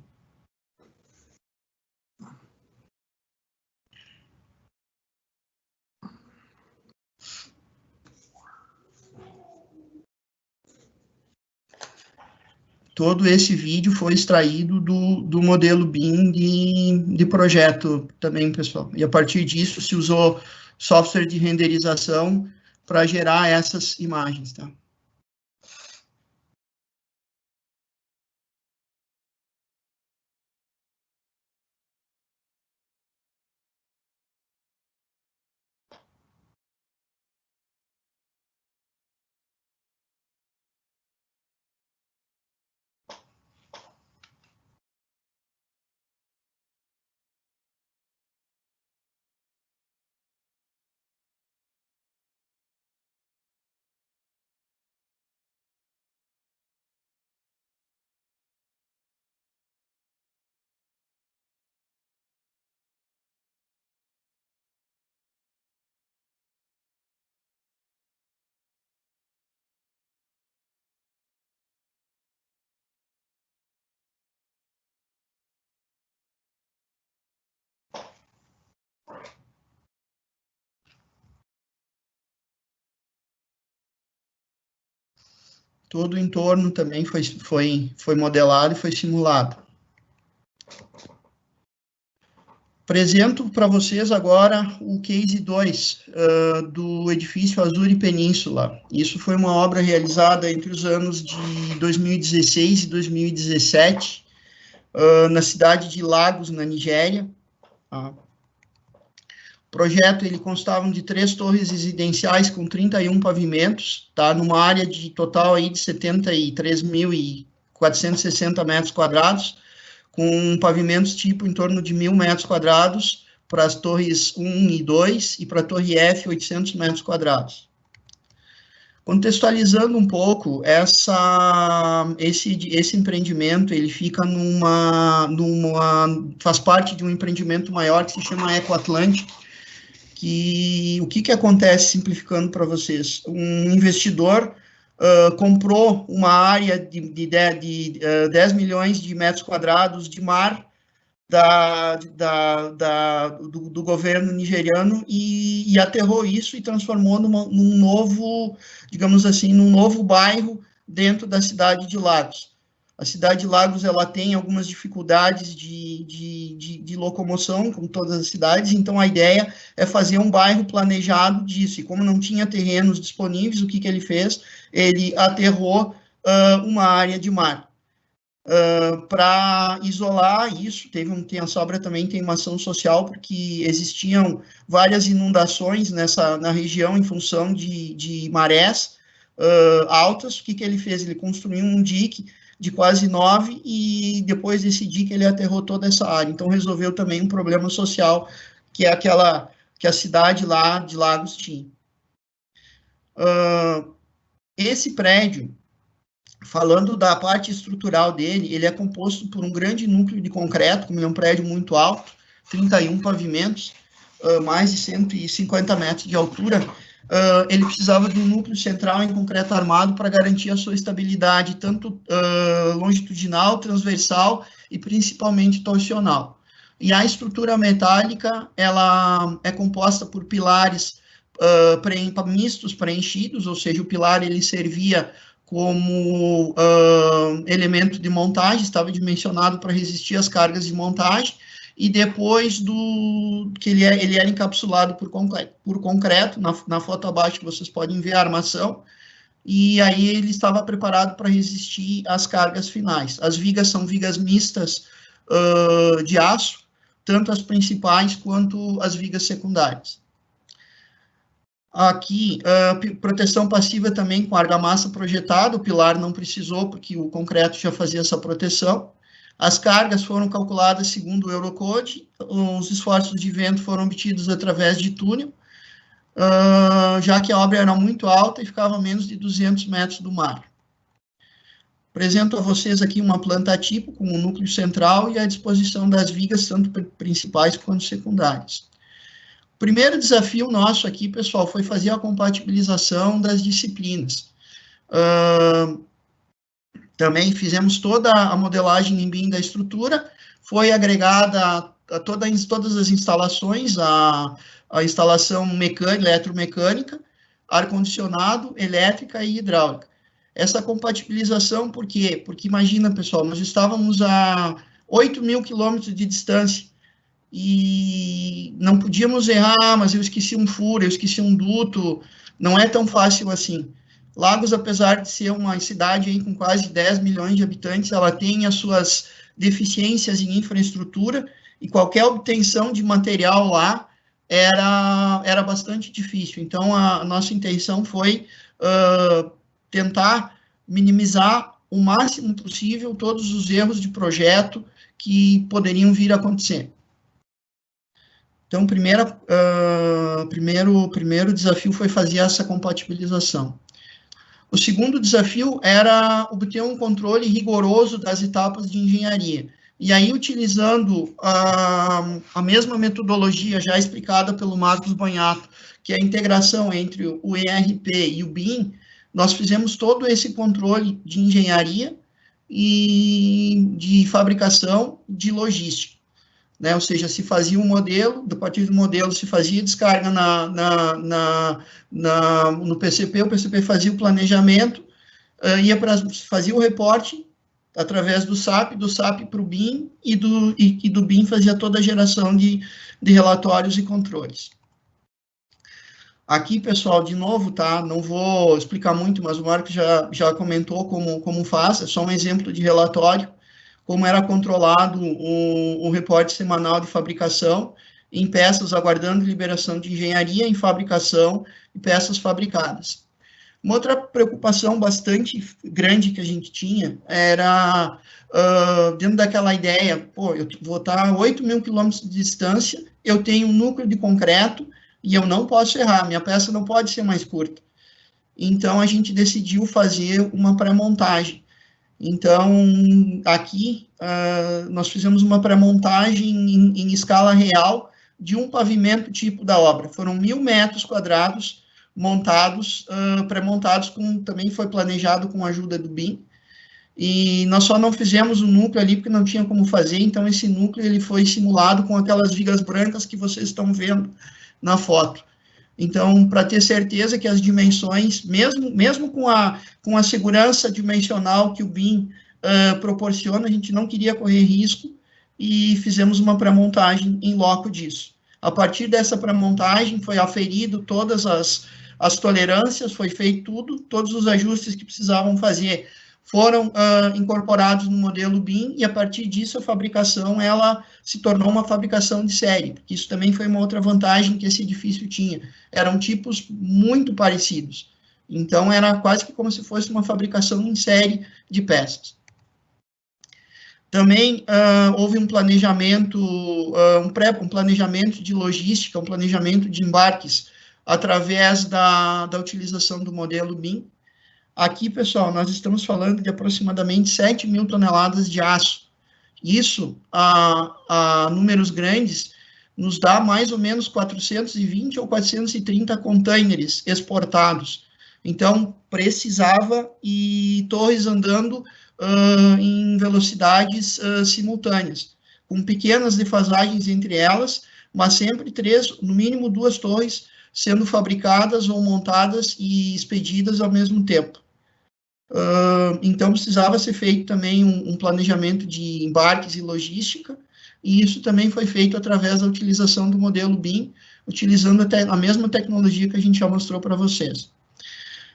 Todo esse vídeo foi extraído do modelo BIM de projeto também, pessoal. E a partir disso se usou software de renderização para gerar essas imagens, tá? Todo o entorno também foi modelado e foi simulado. Apresento para vocês agora o case 2 do edifício Azure Península. Isso foi uma obra realizada entre os anos de 2016 e 2017, na cidade de Lagos, na Nigéria. O projeto ele constava de 3 torres residenciais com 31 pavimentos, tá? Numa área de total aí de 73.460 metros quadrados, com pavimentos tipo em torno de 1.000 metros quadrados para as torres 1 e 2 e para a torre F, 800 metros quadrados. Contextualizando um pouco, esse empreendimento, ele fica faz parte de um empreendimento maior que se chama Eco Atlântico, o que acontece, simplificando para vocês? Um investidor comprou uma área de 10 milhões de metros quadrados de mar do governo nigeriano e aterrou isso e transformou num novo, digamos assim, num novo bairro dentro da cidade de Lagos. A cidade de Lagos, ela tem algumas dificuldades de locomoção, como todas as cidades, então a ideia é fazer um bairro planejado disso, e como não tinha terrenos disponíveis, o que ele fez? Ele aterrou uma área de mar. Para isolar isso, essa obra também tem uma ação social, porque existiam várias inundações na região em função de marés altas. O que ele fez? Ele construiu um dique de quase 9, e depois desse dique ele aterrou toda essa área. Então, resolveu também um problema social, que é aquela que a cidade lá de Lagos tinha. Esse prédio, falando da parte estrutural dele, ele é composto por um grande núcleo de concreto, como é um prédio muito alto, 31 pavimentos, mais de 150 metros de altura. Ele precisava de um núcleo central em concreto armado para garantir a sua estabilidade, tanto longitudinal, transversal e principalmente torsional. E a estrutura metálica, ela é composta por pilares mistos preenchidos, ou seja, o pilar ele servia como elemento de montagem, estava dimensionado para resistir às cargas de montagem, e depois que ele era encapsulado por concreto, na foto abaixo vocês podem ver a armação, e aí ele estava preparado para resistir às cargas finais. As vigas são vigas mistas de aço, tanto as principais quanto as vigas secundárias. Aqui, proteção passiva também com argamassa projetada, o pilar não precisou, porque o concreto já fazia essa proteção. As cargas foram calculadas segundo o Eurocode, os esforços de vento foram obtidos através de túnel, já que a obra era muito alta e ficava a menos de 200 metros do mar. Apresento a vocês aqui uma planta tipo com o núcleo central e a disposição das vigas, tanto principais quanto secundárias. O primeiro desafio nosso aqui, pessoal, foi fazer a compatibilização das disciplinas. Também fizemos toda a modelagem em BIM da estrutura, foi agregada a todas as instalações, a instalação eletromecânica, ar-condicionado, elétrica e hidráulica. Essa compatibilização, por quê? Porque imagina, pessoal, nós estávamos a 8.000 quilômetros de distância, e não podíamos errar, mas eu esqueci um furo, eu esqueci um duto, não é tão fácil assim. Lagos, apesar de ser uma cidade aí com quase 10 milhões de habitantes, ela tem as suas deficiências em infraestrutura, e qualquer obtenção de material lá era bastante difícil. Então, a nossa intenção foi tentar minimizar o máximo possível todos os erros de projeto que poderiam vir a acontecer. Então, o primeiro desafio foi fazer essa compatibilização. O segundo desafio era obter um controle rigoroso das etapas de engenharia. E aí, utilizando a mesma metodologia já explicada pelo Marcos Banhato, que é a integração entre o ERP e o BIM, nós fizemos todo esse controle de engenharia e de fabricação, de logística. né? Ou seja, se fazia um modelo, a partir do modelo se fazia descarga no PCP, o PCP fazia o planejamento, fazia o reporte através do SAP para o BIM, e do BIM fazia toda a geração de relatórios e controles. Aqui, pessoal, de novo, tá? Não vou explicar muito, mas o Marcos já comentou como faz, é só um exemplo de relatório, como era controlado o reporte semanal de fabricação em peças aguardando liberação de engenharia, em fabricação e peças fabricadas. Uma outra preocupação bastante grande que a gente tinha era, dentro daquela ideia, pô, eu vou estar a 8.000 quilômetros de distância, eu tenho um núcleo de concreto e eu não posso errar, minha peça não pode ser mais curta. Então, a gente decidiu fazer uma pré-montagem. Então, aqui, nós fizemos uma pré-montagem em escala real de um pavimento tipo da obra. Foram 1.000 metros quadrados montados, pré-montados, também foi planejado com a ajuda do BIM, e nós só não fizemos o núcleo ali porque não tinha como fazer, então esse núcleo ele foi simulado com aquelas vigas brancas que vocês estão vendo na foto. Então, para ter certeza que as dimensões, mesmo com a segurança dimensional que o BIM proporciona, a gente não queria correr risco e fizemos uma pré-montagem em loco disso. A partir dessa pré-montagem, foi aferido todas as tolerâncias, foi feito todos os ajustes que precisavam fazer foram incorporados no modelo BIM, e a partir disso a fabricação ela se tornou uma fabricação de série, porque isso também foi uma outra vantagem que esse edifício tinha, eram tipos muito parecidos, então era quase que como se fosse uma fabricação em série de peças. Também houve um planejamento, um planejamento de logística, um planejamento de embarques, através da utilização do modelo BIM. Aqui, pessoal, nós estamos falando de aproximadamente 7.000 toneladas de aço. Isso, a números grandes, nos dá mais ou menos 420 ou 430 containers exportados. Então, precisava e torres andando em velocidades simultâneas, com pequenas defasagens entre elas, mas sempre no mínimo 2 torres sendo fabricadas ou montadas e expedidas ao mesmo tempo. Então, precisava ser feito também um planejamento de embarques e logística, e isso também foi feito através da utilização do modelo BIM, utilizando a mesma tecnologia que a gente já mostrou para vocês.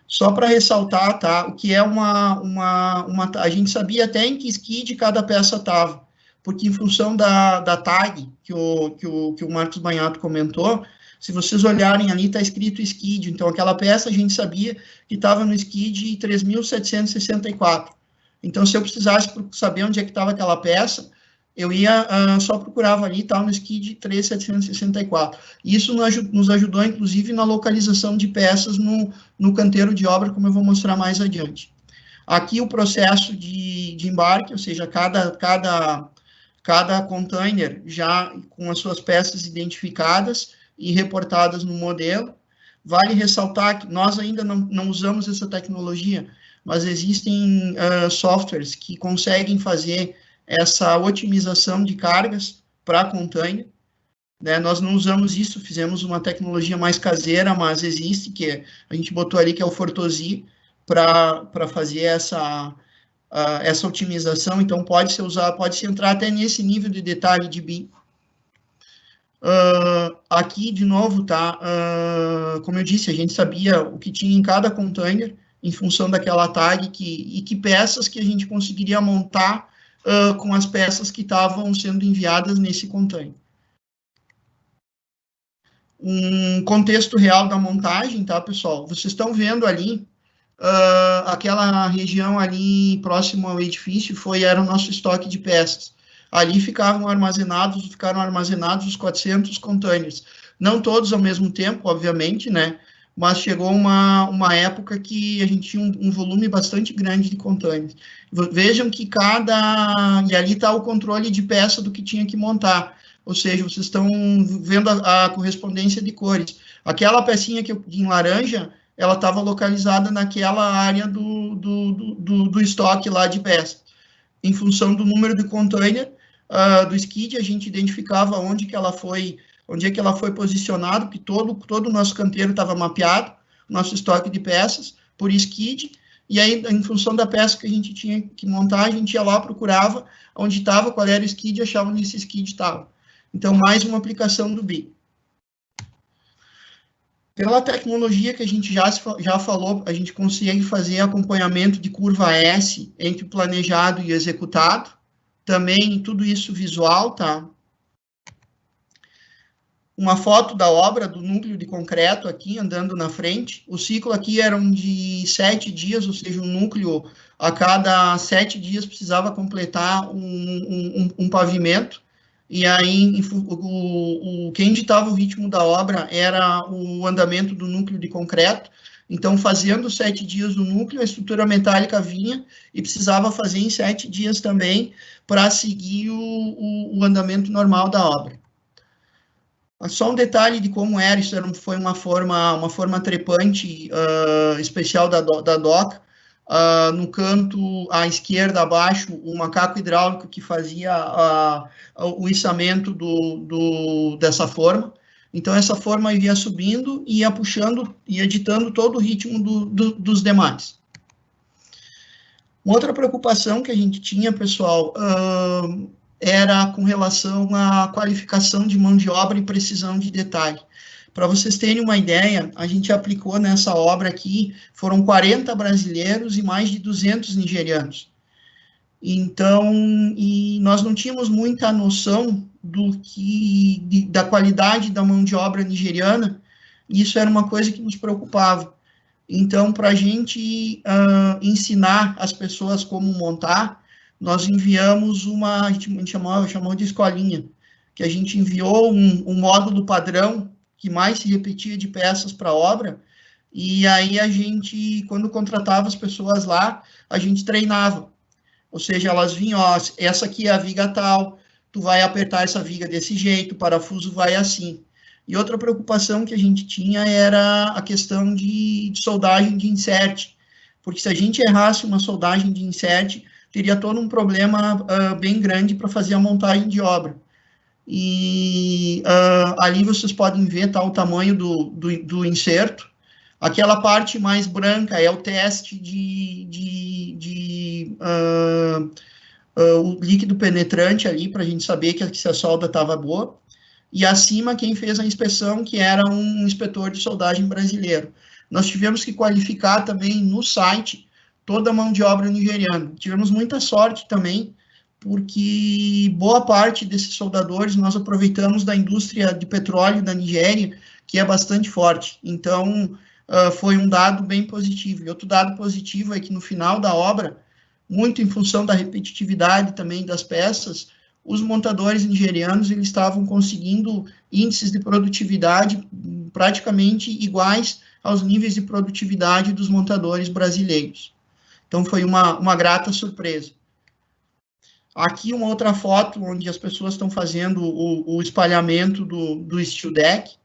Só para ressaltar, tá, o que é a gente sabia até em que skid cada peça estava, porque em função da tag que o Marcos Banhato comentou, se vocês olharem ali, está escrito skid, então aquela peça a gente sabia que estava no skid 3.764. Então, se eu precisasse saber onde é que estava aquela peça, eu ia, só procurava ali, estava no skid 3.764. Isso nos ajudou, inclusive, na localização de peças no canteiro de obra, como eu vou mostrar mais adiante. Aqui o processo de embarque, ou seja, cada container já com as suas peças identificadas e reportadas no modelo. Vale ressaltar que nós ainda não usamos essa tecnologia, mas existem softwares que conseguem fazer essa otimização de cargas para container, né? Nós não usamos isso, fizemos uma tecnologia mais caseira, mas existe, que a gente botou ali, que é o Fortosi, para fazer essa otimização. Então, pode-se entrar até nesse nível de detalhe de BIM. Aqui, de novo, tá? Como eu disse, a gente sabia o que tinha em cada container, em função daquela tag, e que peças que a gente conseguiria montar com as peças que estavam sendo enviadas nesse container. Um contexto real da montagem, tá, pessoal? Vocês estão vendo ali, aquela região ali próximo ao edifício era o nosso estoque de peças. Ali ficaram armazenados os 400 containers. Não todos ao mesmo tempo, obviamente, né? Mas chegou uma época que a gente tinha um volume bastante grande de containers. Vejam que e ali está o controle de peça do que tinha que montar. Ou seja, vocês estão vendo a correspondência de cores. Aquela pecinha em laranja, ela estava localizada naquela área do estoque lá de peça. Em função do número de container, do skid, a gente identificava onde é que ela foi posicionada, porque todo o nosso canteiro estava mapeado, nosso estoque de peças, por skid, e aí, em função da peça que a gente tinha que montar, a gente ia lá, procurava onde estava, qual era o skid, achava onde esse skid estava. Então, mais uma aplicação do BIM. Pela tecnologia que a gente já falou, a gente consegue fazer acompanhamento de curva S entre o planejado e o executado. Também tudo isso visual, tá? Uma foto da obra, do núcleo de concreto aqui, andando na frente. O ciclo aqui era de 7 dias, ou seja, um núcleo a cada 7 dias precisava completar um pavimento. E aí, quem ditava o ritmo da obra era o andamento do núcleo de concreto. Então, fazendo 7 dias do núcleo, a estrutura metálica vinha e precisava fazer em 7 dias também para seguir o andamento normal da obra. Só um detalhe de como era, isso foi uma forma trepante especial da DOCA. No canto à esquerda, abaixo, o macaco hidráulico que fazia o içamento dessa forma. Então, essa forma ia subindo e ia puxando e editando todo o ritmo dos demais. Uma outra preocupação que a gente tinha, pessoal, era com relação à qualificação de mão de obra e precisão de detalhe. Para vocês terem uma ideia, a gente aplicou nessa obra aqui, foram 40 brasileiros e mais de 200 nigerianos. Então, e nós não tínhamos muita noção da qualidade da mão de obra nigeriana, e isso era uma coisa que nos preocupava. Então, para a gente ensinar as pessoas como montar, nós enviamos a gente chamou de escolinha, que a gente enviou um módulo padrão que mais se repetia de peças para a obra, e aí a gente, quando contratava as pessoas lá, a gente treinava. Ou seja, elas vinham, ó, essa aqui é a viga tal, tu vai apertar essa viga desse jeito, o parafuso vai assim. E outra preocupação que a gente tinha era a questão de soldagem de insert, porque se a gente errasse uma soldagem de insert, teria todo um problema bem grande para fazer a montagem de obra. E ali vocês podem ver tá, o tamanho do inserto. Aquela parte mais branca é o teste o líquido penetrante ali, para a gente saber que a solda estava boa. E acima, quem fez a inspeção, que era um inspetor de soldagem brasileiro. Nós tivemos que qualificar também no site toda a mão de obra nigeriana. Tivemos muita sorte também, porque boa parte desses soldadores nós aproveitamos da indústria de petróleo da Nigéria, que é bastante forte. Então, foi um dado bem positivo. E outro dado positivo é que no final da obra, muito em função da repetitividade também das peças, os montadores nigerianos eles estavam conseguindo índices de produtividade praticamente iguais aos níveis de produtividade dos montadores brasileiros. Então, foi uma grata surpresa. Aqui uma outra foto, onde as pessoas estão fazendo o espalhamento do steel deck.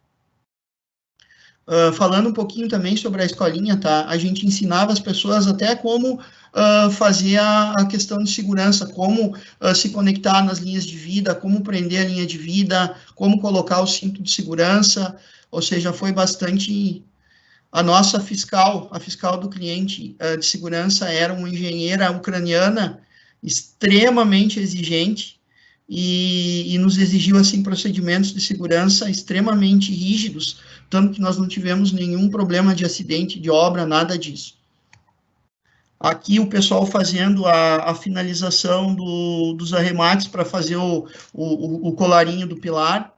Falando um pouquinho também sobre a escolinha, tá? A gente ensinava as pessoas até como fazer a questão de segurança, como se conectar nas linhas de vida, como prender a linha de vida, como colocar o cinto de segurança, ou seja, foi bastante... A nossa fiscal, a fiscal do cliente de segurança era uma engenheira ucraniana extremamente exigente e nos exigiu, assim, procedimentos de segurança extremamente rígidos, tanto que nós não tivemos nenhum problema de acidente de obra, nada disso. Aqui o pessoal fazendo a finalização dos arremates para fazer o colarinho do pilar,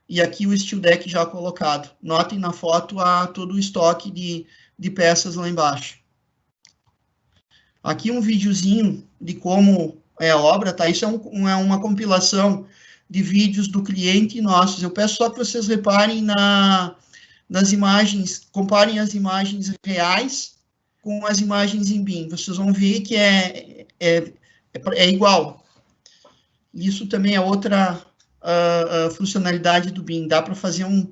e aqui o steel deck já colocado. Notem na foto todo o estoque de peças lá embaixo. Aqui um videozinho de como é a obra, tá? Isso é uma compilação de vídeos do cliente e nossos. Eu peço só que vocês reparem nas imagens, comparem as imagens reais com as imagens em BIM. Vocês vão ver que é igual. Isso também é outra funcionalidade do BIM. Dá para fazer um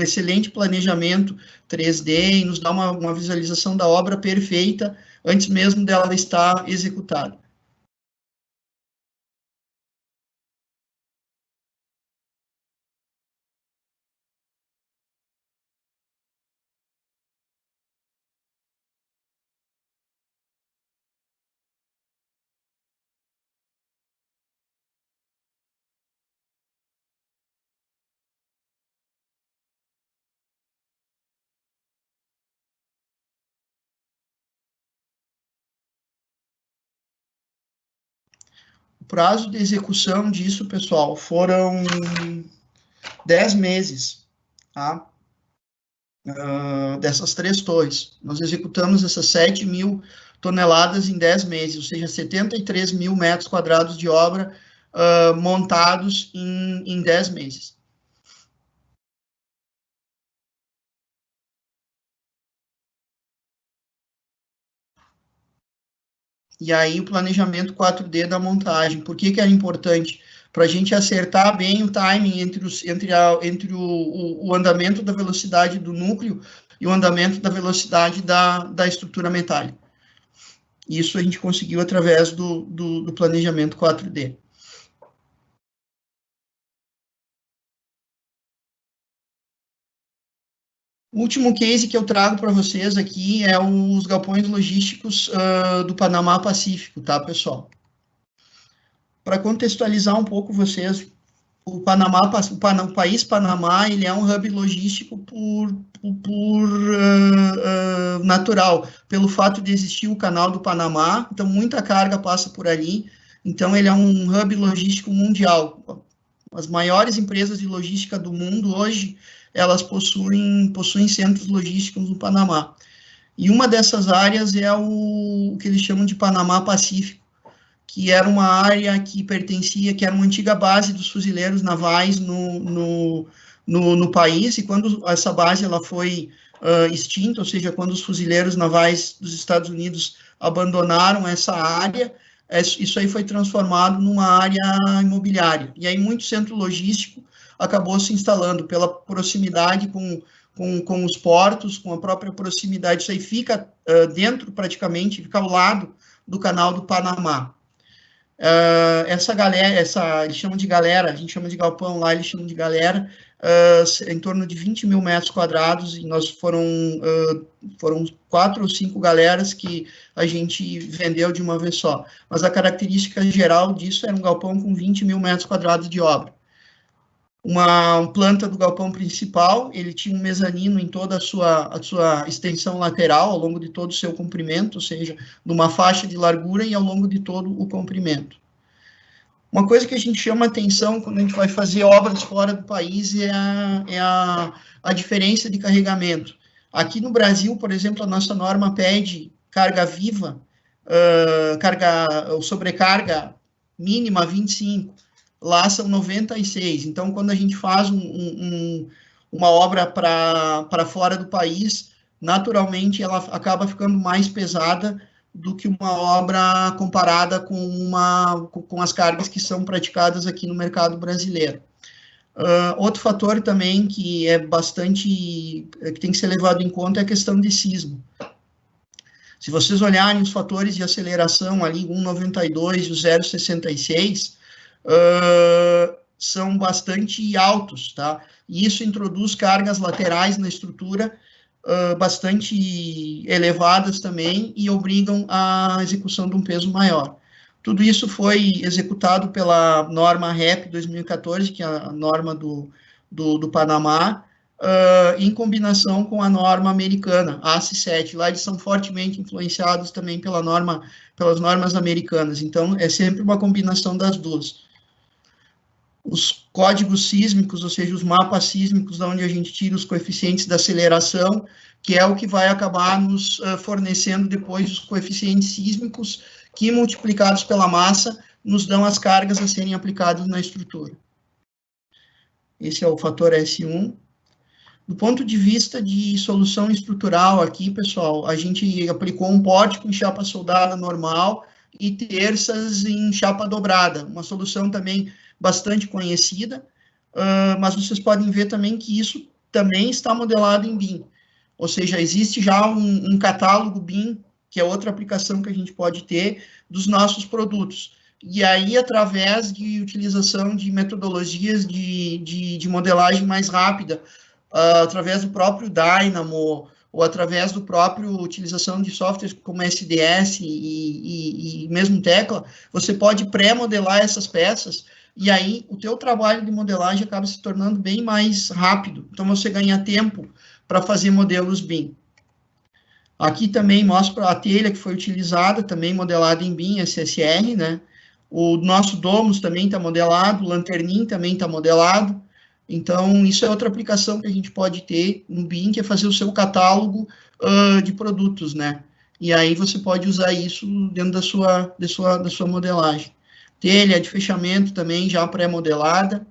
excelente planejamento 3D e nos dá uma visualização da obra perfeita antes mesmo dela estar executada. O prazo de execução disso, pessoal, foram 10 meses, tá? Dessas 3 torres. Nós executamos essas 7 mil toneladas em 10 meses, ou seja, 73 mil metros quadrados de obra montados em 10 meses. E aí o planejamento 4D da montagem. Por que era importante? Para a gente acertar bem o timing entre o andamento da velocidade do núcleo e o andamento da velocidade da estrutura metálica. Isso a gente conseguiu através do planejamento 4D. O último case que eu trago para vocês aqui é os galpões logísticos do Panamá Pacífico, tá, pessoal? Para contextualizar um pouco vocês, o país Panamá, ele é um hub logístico natural, pelo fato de existir o canal do Panamá, então muita carga passa por ali, então ele é um hub logístico mundial. As maiores empresas de logística do mundo hoje, elas possuem centros logísticos no Panamá. E uma dessas áreas é o que eles chamam de Panamá Pacífico, que era uma área que pertencia, que era uma antiga base dos fuzileiros navais no país, e quando essa base ela foi extinta, ou seja, quando os fuzileiros navais dos Estados Unidos abandonaram essa área, isso aí foi transformado numa área imobiliária. E aí muito centro logístico acabou se instalando pela proximidade com os portos, com a própria proximidade. Isso aí fica dentro, praticamente, fica ao lado do canal do Panamá. Essa galera, eles chamam de galera, a gente chama de galpão lá, eles chamam de galera, em torno de 20 mil metros quadrados, e nós foram 4 ou 5 galeras que a gente vendeu de uma vez só. Mas a característica geral disso era um galpão com 20 mil metros quadrados de obra. Uma planta do galpão principal, ele tinha um mezanino em toda a sua extensão lateral, ao longo de todo o seu comprimento, ou seja, numa faixa de largura e ao longo de todo o comprimento. Uma coisa que a gente chama atenção quando a gente vai fazer obras fora do país é a diferença de carregamento. Aqui no Brasil, por exemplo, a nossa norma pede carga viva, sobrecarga mínima 25, lá são 96. Então, quando a gente faz uma obra para fora do país, naturalmente ela acaba ficando mais pesada do que uma obra comparada com as cargas que são praticadas aqui no mercado brasileiro. Outro fator também que é que tem que ser levado em conta é a questão de sismo. Se vocês olharem os fatores de aceleração ali, 1,92 e o 0,66, são bastante altos, tá? E isso introduz cargas laterais na estrutura bastante elevadas também e obrigam à execução de um peso maior. Tudo isso foi executado pela norma REP 2014, que é a norma do Panamá, em combinação com a norma americana, a ACI7. Lá eles são fortemente influenciados também pelas normas americanas. Então, é sempre uma combinação das duas. Os códigos sísmicos, ou seja, os mapas sísmicos, onde a gente tira os coeficientes da aceleração, que é o que vai acabar nos fornecendo depois os coeficientes sísmicos, que multiplicados pela massa, nos dão as cargas a serem aplicadas na estrutura. Esse é o fator S1. Do ponto de vista de solução estrutural aqui, pessoal, a gente aplicou um pórtico em chapa soldada normal e terças em chapa dobrada, uma solução também bastante conhecida, mas vocês podem ver também que isso também está modelado em BIM, ou seja, existe já um catálogo BIM, que é outra aplicação que a gente pode ter dos nossos produtos, e aí através de utilização de metodologias de modelagem mais rápida, através do próprio Dynamo, ou através do próprio utilização de softwares como SDS e mesmo Tecla, você pode pré-modelar essas peças, e aí o teu trabalho de modelagem acaba se tornando bem mais rápido. Então, você ganha tempo para fazer modelos BIM. Aqui também mostra a telha que foi utilizada, também modelada em BIM, SSR, né? O nosso Domus também está modelado, o Lanternin também está modelado. Então, isso é outra aplicação que a gente pode ter no BIM, que é fazer o seu catálogo de produtos, né? E aí você pode usar isso dentro da sua modelagem. Telha de fechamento também já pré-modelada.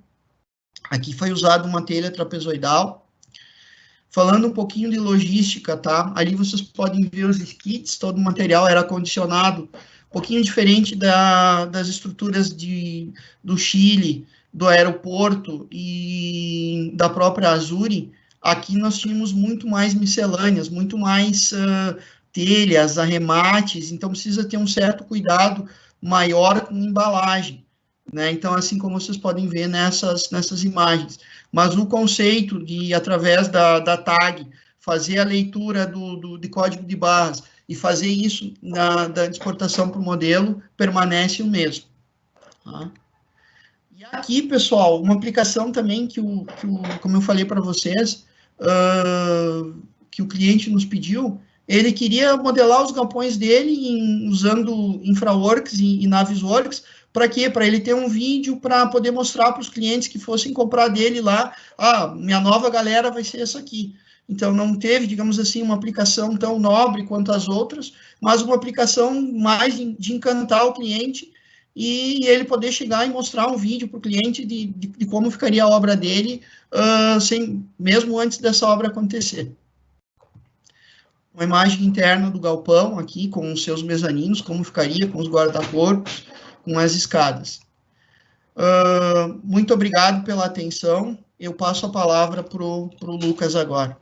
Aqui foi usado uma telha trapezoidal. Falando um pouquinho de logística, tá? Ali vocês podem ver os skits, todo o material era condicionado, um pouquinho diferente das estruturas do Chile, do aeroporto e da própria Azuri. Aqui nós tínhamos muito mais miscelâneas, muito mais telhas, arremates, então precisa ter um certo cuidado maior com de né? Então, assim como vocês podem ver nessas imagens. Mas o conceito de, através da tag, fazer a leitura de código de barras e fazer isso da exportação para o modelo, permanece o mesmo. Tá? E aqui, pessoal, uma aplicação também como eu falei para vocês, que o cliente nos pediu, ele queria modelar os galpões dele usando InfraWorks e Navisworks. Para quê? Para ele ter um vídeo para poder mostrar para os clientes que fossem comprar dele lá, minha nova galera vai ser essa aqui. Então, não teve, digamos assim, uma aplicação tão nobre quanto as outras, mas uma aplicação mais de encantar o cliente e ele poder chegar e mostrar um vídeo para o cliente de como ficaria a obra dele, mesmo antes dessa obra acontecer. Uma imagem interna do galpão aqui, com os seus mezaninos, como ficaria, com os guarda-corpos, com as escadas. Muito obrigado pela atenção. Eu passo a palavra para o Lucas agora.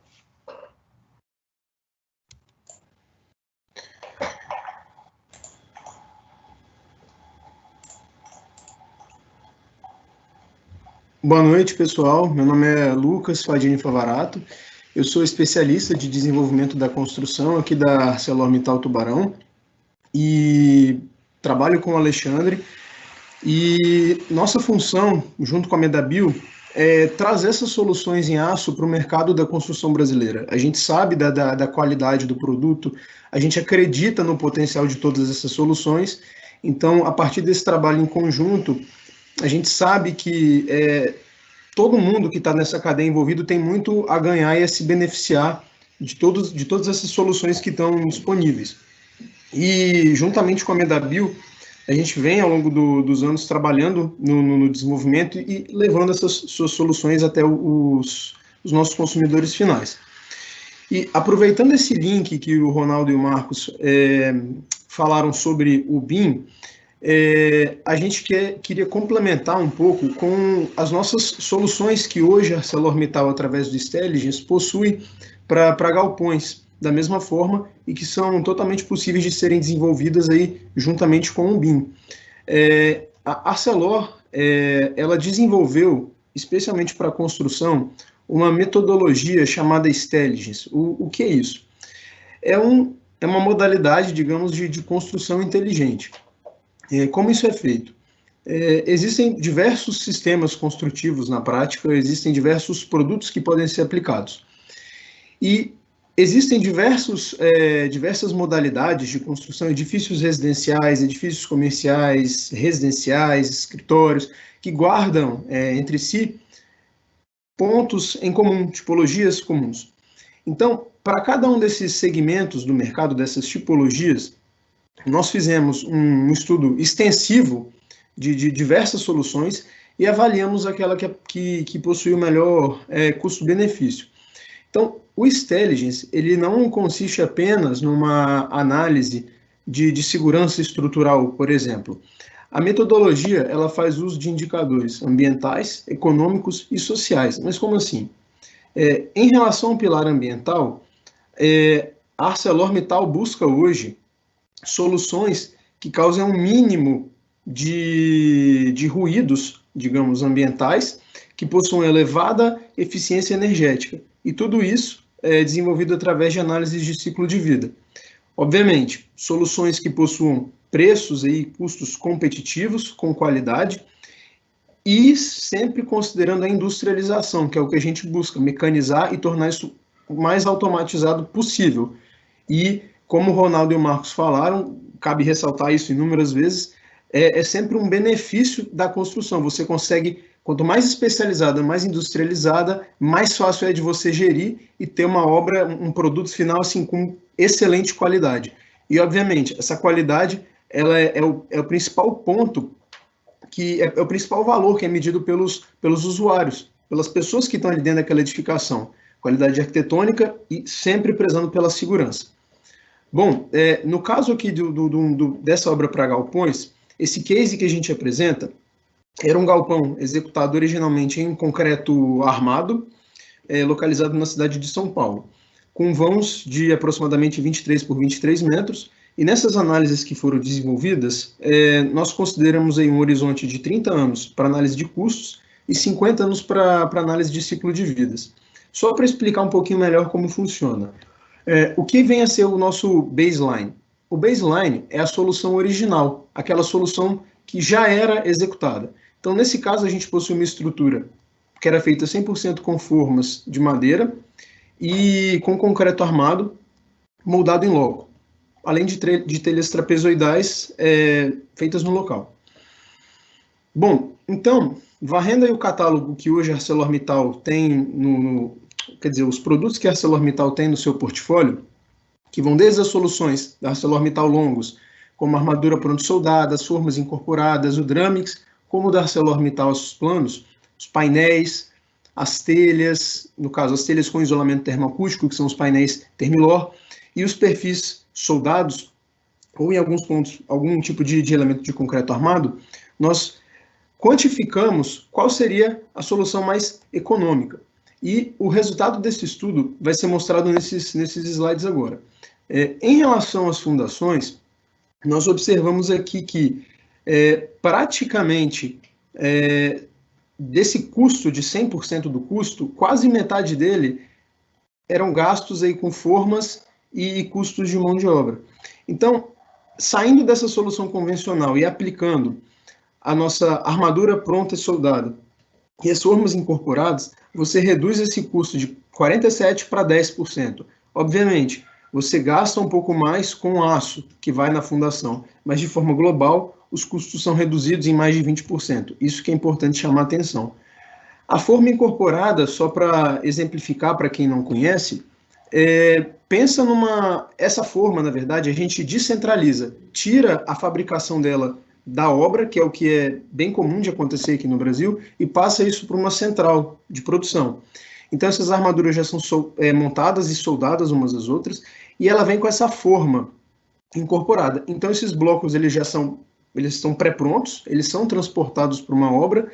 Boa noite, pessoal. Meu nome é Lucas Fadini Favarato. Eu sou especialista de desenvolvimento da construção aqui da ArcelorMittal Tubarão e trabalho com o Alexandre. E nossa função, junto com a Medabio, é trazer essas soluções em aço para o mercado da construção brasileira. A gente sabe da qualidade do produto, a gente acredita no potencial de todas essas soluções. Então, a partir desse trabalho em conjunto, a gente sabe que todo mundo que está nessa cadeia envolvido tem muito a ganhar e a se beneficiar de todas essas soluções que estão disponíveis. E, juntamente com a Medabio, a gente vem, ao longo dos anos, trabalhando no desenvolvimento e levando essas suas soluções até os nossos consumidores finais. E, aproveitando esse link que o Ronaldo e o Marcos falaram sobre o BIM, a gente queria complementar um pouco com as nossas soluções que hoje a ArcelorMittal, através do Stelligence, possui para galpões, da mesma forma, e que são totalmente possíveis de serem desenvolvidas aí juntamente com o BIM. A Arcelor, ela desenvolveu, especialmente para a construção, uma metodologia chamada Stelligence. O que é isso? É uma modalidade, digamos, de construção inteligente. Como isso é feito? Existem diversos sistemas construtivos na prática, existem diversos produtos que podem ser aplicados. E existem diversas modalidades de construção, edifícios residenciais, edifícios comerciais, residenciais, escritórios, que guardam entre si pontos em comum, tipologias comuns. Então, para cada um desses segmentos do mercado, dessas tipologias, nós fizemos um estudo extensivo de diversas soluções e avaliamos aquela que possui o melhor custo-benefício. Então, o Stelligence, ele não consiste apenas numa análise de segurança estrutural, por exemplo. A metodologia, ela faz uso de indicadores ambientais, econômicos e sociais. Mas como assim? Em relação ao pilar ambiental, a ArcelorMittal busca hoje soluções que causem um mínimo de ruídos, digamos, ambientais, que possuam elevada eficiência energética. E tudo isso é desenvolvido através de análises de ciclo de vida. Obviamente, soluções que possuam preços e custos competitivos, com qualidade, e sempre considerando a industrialização, que é o que a gente busca, mecanizar e tornar isso o mais automatizado possível. E, como o Ronaldo e o Marcos falaram, cabe ressaltar isso inúmeras vezes, é sempre um benefício da construção. Você consegue, quanto mais especializada, mais industrializada, mais fácil é de você gerir e ter uma obra, um produto final assim com excelente qualidade. E, obviamente, essa qualidade ela é o principal ponto, que é o principal valor que é medido pelos usuários, pelas pessoas que estão ali dentro daquela edificação. Qualidade arquitetônica e sempre prezando pela segurança. Bom, no caso aqui dessa obra para galpões, esse case que a gente apresenta era um galpão executado originalmente em concreto armado, localizado na cidade de São Paulo, com vãos de aproximadamente 23 por 23 metros, e nessas análises que foram desenvolvidas, nós consideramos aí um horizonte de 30 anos para análise de custos e 50 anos para análise de ciclo de vidas. Só para explicar um pouquinho melhor como funciona. O que vem a ser o nosso baseline? O baseline é a solução original, aquela solução que já era executada. Então, nesse caso, a gente possui uma estrutura que era feita 100% com formas de madeira e com concreto armado, moldado em loco, além de telhas trapezoidais feitas no local. Bom, então, varrendo aí o catálogo que hoje a ArcelorMittal tem quer dizer, os produtos que a ArcelorMittal tem no seu portfólio, que vão desde as soluções da ArcelorMittal Longos, como a armadura pronto-soldada, as formas incorporadas, o Dramix, como o da ArcelorMittal os planos, os painéis, as telhas, no caso, as telhas com isolamento termoacústico, que são os painéis Termilor, e os perfis soldados, ou em alguns pontos, algum tipo de elemento de concreto armado, nós quantificamos qual seria a solução mais econômica. E o resultado desse estudo vai ser mostrado nesses slides agora. Em relação às fundações, nós observamos aqui que praticamente desse custo de 100% do custo, quase metade dele eram gastos aí com formas e custos de mão de obra. Então, saindo dessa solução convencional e aplicando a nossa armadura pronta e soldada e as formas incorporadas, você reduz esse custo de 47% para 10%. Obviamente, você gasta um pouco mais com o aço que vai na fundação, mas de forma global, os custos são reduzidos em mais de 20%. Isso que é importante chamar a atenção. A forma incorporada, só para exemplificar para quem não conhece, pensa essa forma, na verdade, a gente descentraliza, tira a fabricação dela da obra, que é o que é bem comum de acontecer aqui no Brasil, e passa isso para uma central de produção. Então, essas armaduras já são montadas e soldadas umas às outras, e ela vem com essa forma incorporada. Então, esses blocos eles estão pré-prontos, eles são transportados para uma obra,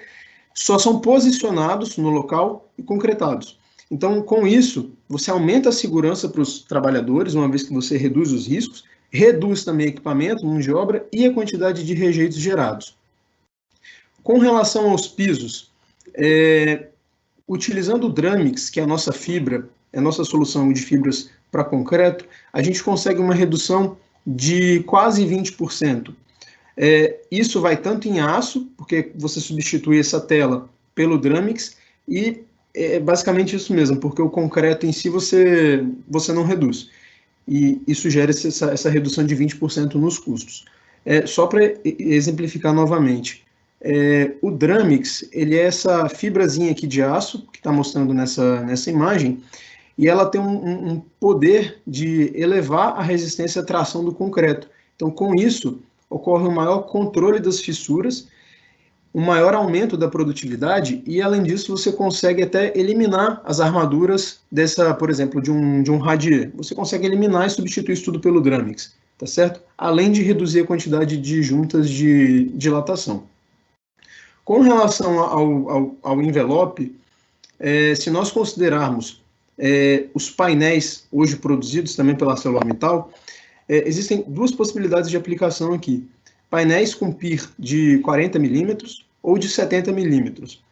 só são posicionados no local e concretados. Então, com isso, você aumenta a segurança para os trabalhadores, uma vez que você reduz os riscos, reduz também equipamento, mão de obra e a quantidade de rejeitos gerados. Com relação aos pisos, utilizando o Dramix, que é a nossa fibra, é a nossa solução de fibras para concreto, a gente consegue uma redução de quase 20%. Isso vai tanto em aço, porque você substitui essa tela pelo Dramix, e é basicamente isso mesmo, porque o concreto em si você não reduz. E isso gera essa redução de 20% nos custos. Só para exemplificar novamente, o Dramix, ele é essa fibrazinha aqui de aço, que está mostrando nessa imagem, e ela tem um poder de elevar a resistência à tração do concreto. Então, com isso, ocorre um maior controle das fissuras, um maior aumento da produtividade, e além disso você consegue até eliminar as armaduras por exemplo, de um radier. Você consegue eliminar e substituir isso tudo pelo Dramix, tá certo? Além de reduzir a quantidade de juntas de dilatação. Com relação ao envelope, se nós considerarmos os painéis hoje produzidos também pela ArcelorMittal, existem duas possibilidades de aplicação aqui. Painéis com PIR de 40 milímetros ou de 70 milímetros.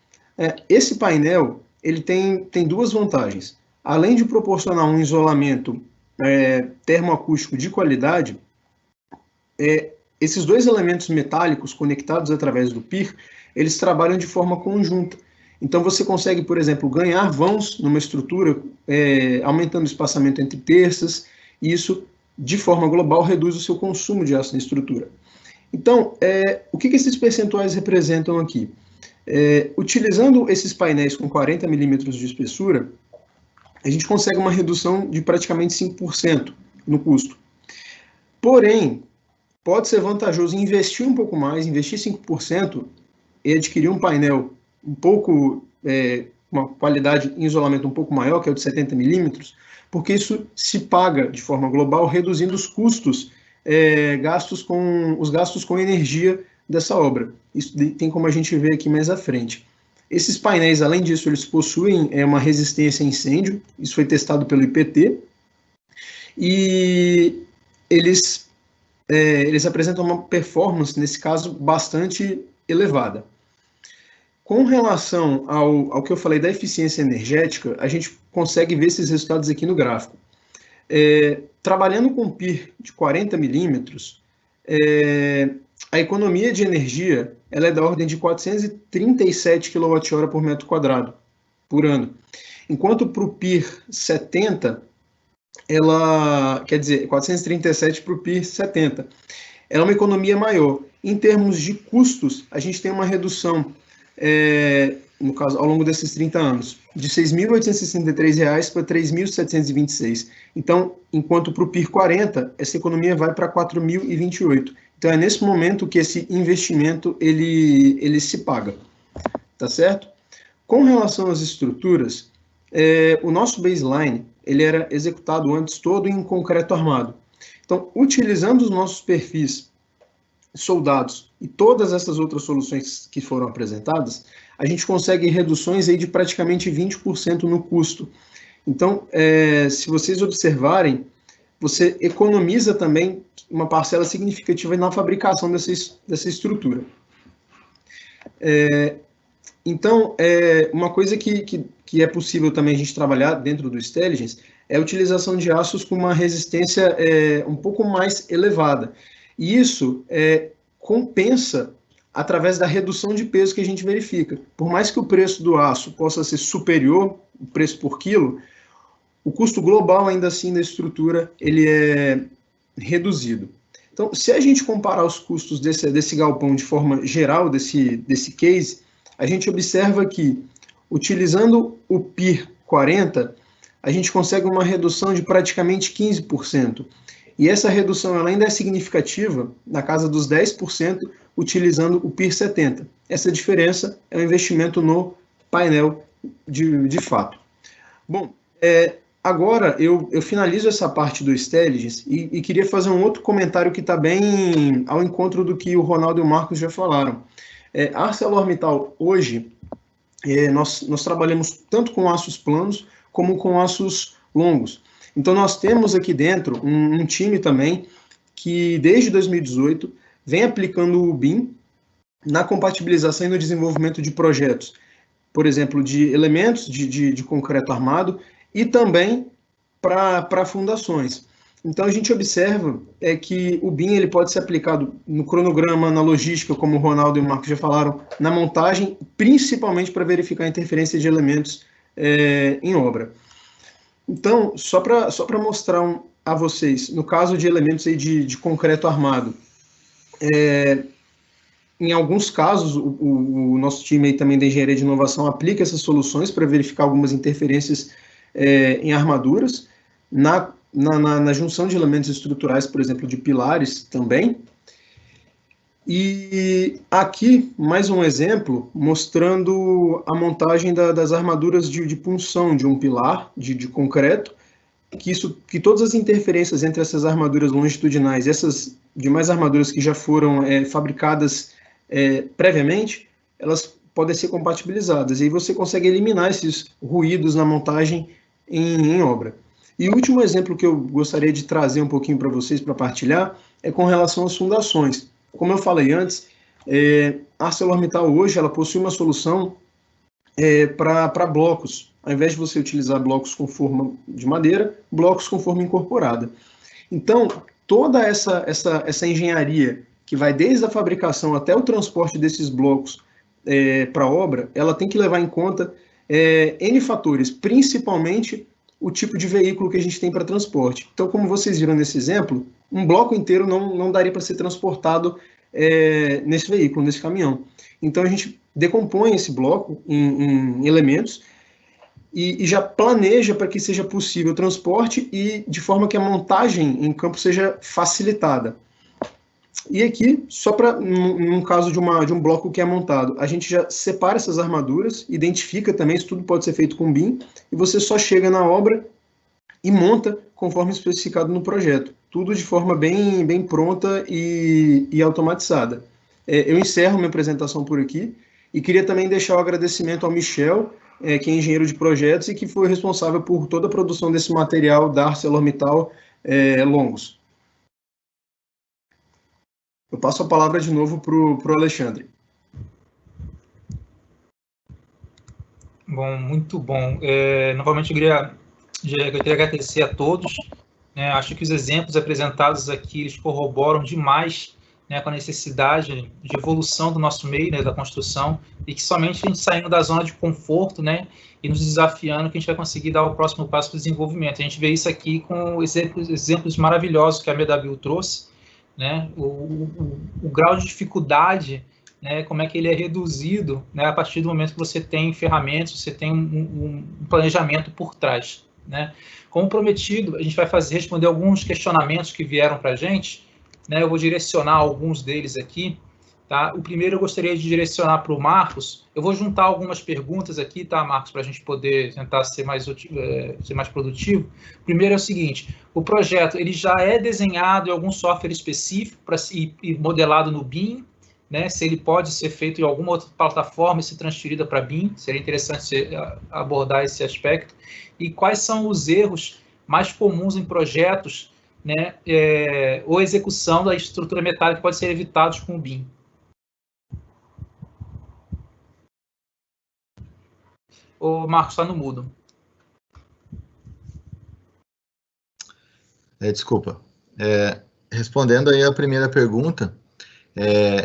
Esse painel ele tem duas vantagens. Além de proporcionar um isolamento termoacústico de qualidade, esses dois elementos metálicos conectados através do PIR, eles trabalham de forma conjunta. Então você consegue, por exemplo, ganhar vãos numa estrutura, aumentando o espaçamento entre terças, e isso, de forma global, reduz o seu consumo de aço na estrutura. Então, o que esses percentuais representam aqui? Utilizando esses painéis com 40 milímetros de espessura, a gente consegue uma redução de praticamente 5% no custo. Porém, pode ser vantajoso investir um pouco mais, investir 5% e adquirir um painel um pouco, uma qualidade em isolamento um pouco maior, que é o de 70 milímetros, porque isso se paga de forma global, reduzindo os custos, os gastos com energia dessa obra. Isso tem como a gente ver aqui mais à frente. Esses painéis, além disso, eles possuem uma resistência a incêndio, isso foi testado pelo IPT, e eles apresentam uma performance, nesse caso, bastante elevada. Com relação ao que eu falei da eficiência energética, a gente consegue ver esses resultados aqui no gráfico. Trabalhando com PIR de 40 milímetros, a economia de energia ela é da ordem de 437 kWh por metro quadrado por ano. Enquanto para o PIR 70, quer dizer, 437 para o PIR 70, ela é uma economia maior. Em termos de custos, a gente tem uma redução, no caso, ao longo desses 30 anos, de R$ 6.863 para R$ 3.726. Então, enquanto para o PIR 40, essa economia vai para R$ 4.028. Então, é nesse momento que esse investimento ele se paga, tá certo? Com relação às estruturas, o nosso baseline ele era executado antes todo em concreto armado. Então, utilizando os nossos perfis soldados e todas essas outras soluções que foram apresentadas, a gente consegue reduções aí de praticamente 20% no custo. Então, se vocês observarem, você economiza também uma parcela significativa na fabricação dessa estrutura. Então, uma coisa que é possível também a gente trabalhar dentro do Stelligence é a utilização de aços com uma resistência um pouco mais elevada. E isso compensa através da redução de peso que a gente verifica. Por mais que o preço do aço possa ser superior, o preço por quilo, o custo global, ainda assim, da estrutura, ele é reduzido. Então, se a gente comparar os custos desse galpão de forma geral, desse case, a gente observa que, utilizando o PIR 40, a gente consegue uma redução de praticamente 15%. E essa redução ela ainda é significativa, na casa dos 10%, utilizando o PIR 70. Essa diferença é o investimento no painel de fato. Bom, agora eu finalizo essa parte do Stelligence e queria fazer um outro comentário que está bem ao encontro do que o Ronaldo e o Marcos já falaram. A ArcelorMittal, hoje, nós trabalhamos tanto com aços planos como com aços longos. Então, nós temos aqui dentro um time também que, desde 2018, vem aplicando o BIM na compatibilização e no desenvolvimento de projetos, por exemplo, de elementos de concreto armado e também para fundações. Então, a gente observa que o BIM ele pode ser aplicado no cronograma, na logística, como o Ronaldo e o Marcos já falaram, na montagem, principalmente para verificar a interferência de elementos em obra. Então, só para mostrar a vocês, no caso de elementos aí de concreto armado, em alguns casos, o nosso time aí também da engenharia de inovação aplica essas soluções para verificar algumas interferências em armaduras, na junção de elementos estruturais, por exemplo, de pilares também. E aqui, mais um exemplo, mostrando a montagem das armaduras de punção de um pilar de concreto, que todas as interferências entre essas armaduras longitudinais e essas demais armaduras que já foram fabricadas previamente, elas podem ser compatibilizadas. E aí você consegue eliminar esses ruídos na montagem em obra. E o último exemplo que eu gostaria de trazer um pouquinho para vocês, para partilhar, é com relação às fundações. Como eu falei antes, a ArcelorMittal hoje ela possui uma solução para blocos. Ao invés de você utilizar blocos com forma de madeira, blocos com forma incorporada. Então, toda essa engenharia, que vai desde a fabricação até o transporte desses blocos para a obra, ela tem que levar em conta N fatores, principalmente o tipo de veículo que a gente tem para transporte. Então, como vocês viram nesse exemplo, um bloco inteiro não daria para ser transportado nesse veículo, nesse caminhão. Então, a gente decompõe esse bloco em elementos e já planeja para que seja possível o transporte e de forma que a montagem em campo seja facilitada. E aqui, só para, num caso de um bloco que é montado, a gente já separa essas armaduras, identifica também, isso tudo pode ser feito com BIM, e você só chega na obra e monta conforme especificado no projeto. Tudo de forma bem pronta e automatizada. Eu encerro minha apresentação por aqui e queria também deixar o agradecimento ao Michel, que é engenheiro de projetos e que foi responsável por toda a produção desse material da ArcelorMittal Longos. Eu passo a palavra de novo para o Alexandre. Bom, muito bom. Novamente, eu queria agradecer a todos. Acho que os exemplos apresentados aqui, eles corroboram demais, né, com a necessidade de evolução do nosso meio, né, da construção, e que somente a gente saindo da zona de conforto, né, e nos desafiando, que a gente vai conseguir dar o próximo passo para o desenvolvimento. A gente vê isso aqui com exemplos maravilhosos que a MW trouxe, né, o grau de dificuldade, né, como é que ele é reduzido, né, a partir do momento que você tem ferramentas, você tem um planejamento por trás, né. Como prometido, a gente vai responder alguns questionamentos que vieram para a gente, né, eu vou direcionar alguns deles aqui, tá? O primeiro eu gostaria de direcionar para o Marcos. Eu vou juntar algumas perguntas aqui, tá, Marcos, para a gente poder tentar ser mais produtivo. O primeiro é o seguinte: o projeto ele já é desenhado em algum software específico e modelado no BIM, né? Se ele pode ser feito em alguma outra plataforma e ser transferida para BIM, seria interessante abordar esse aspecto. E quais são os erros mais comuns em projetos, né, ou execução da estrutura metálica que pode ser evitados com o BIM. O Marcos está no mudo. Desculpa. Respondendo aí a primeira pergunta,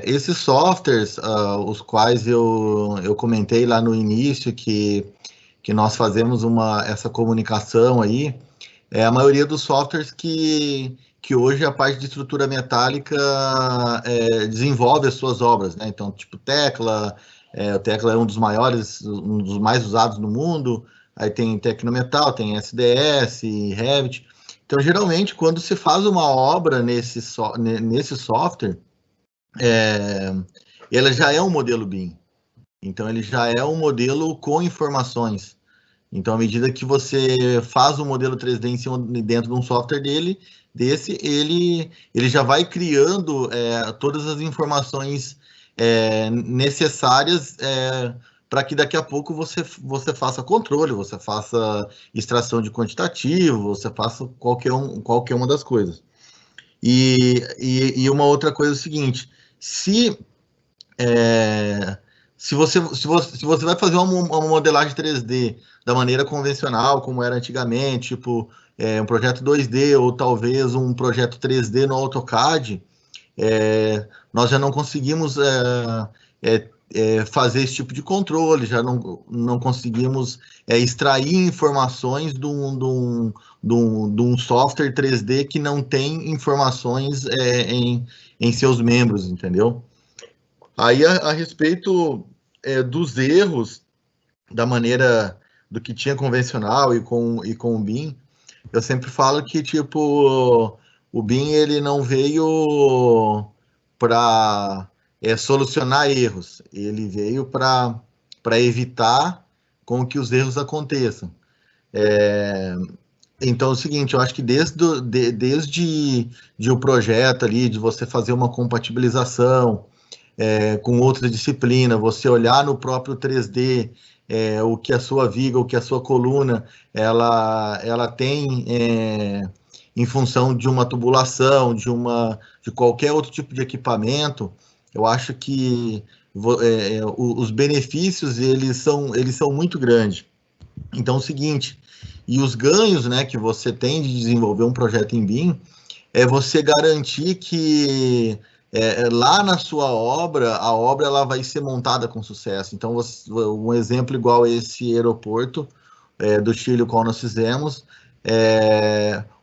esses softwares, os quais eu comentei lá no início que nós fazemos essa comunicação aí, a maioria dos softwares que hoje a parte de estrutura metálica desenvolve as suas obras, né? Então, tipo Tekla, o Tekla é um dos maiores, um dos mais usados no mundo, aí tem Tecnometal, tem SDS, Revit. Então, geralmente, quando se faz uma obra nesse software, ela já é um modelo BIM. Então, ele já é um modelo com informações. Então, à medida que você faz um modelo 3D dentro de um software ele já vai criando todas as informações necessárias para que daqui a pouco você faça controle, você faça extração de quantitativo, você faça qualquer uma das coisas. E uma outra coisa é o seguinte: se você vai fazer uma modelagem 3D da maneira convencional, como era antigamente, tipo um projeto 2D ou talvez um projeto 3D no AutoCAD, nós já não conseguimos fazer esse tipo de controle, já não conseguimos extrair informações de um software 3D que não tem informações em seus membros, entendeu? Aí, a respeito dos erros, da maneira do que tinha convencional e com o BIM, eu sempre falo que, tipo, o BIM ele não veio para solucionar erros, ele veio para evitar com que os erros aconteçam. Então, é o seguinte, eu acho que desde o projeto ali, de você fazer uma compatibilização com outra disciplina, você olhar no próprio 3D o que a sua viga, o que a sua coluna, ela tem em função de uma tubulação, de qualquer outro tipo de equipamento. Eu acho que os benefícios eles são muito grandes. Então, é o seguinte, e os ganhos, né, que você tem de desenvolver um projeto em BIM é você garantir que lá na sua obra, a obra ela vai ser montada com sucesso. Então, um exemplo igual a esse aeroporto do Chile, o qual nós fizemos,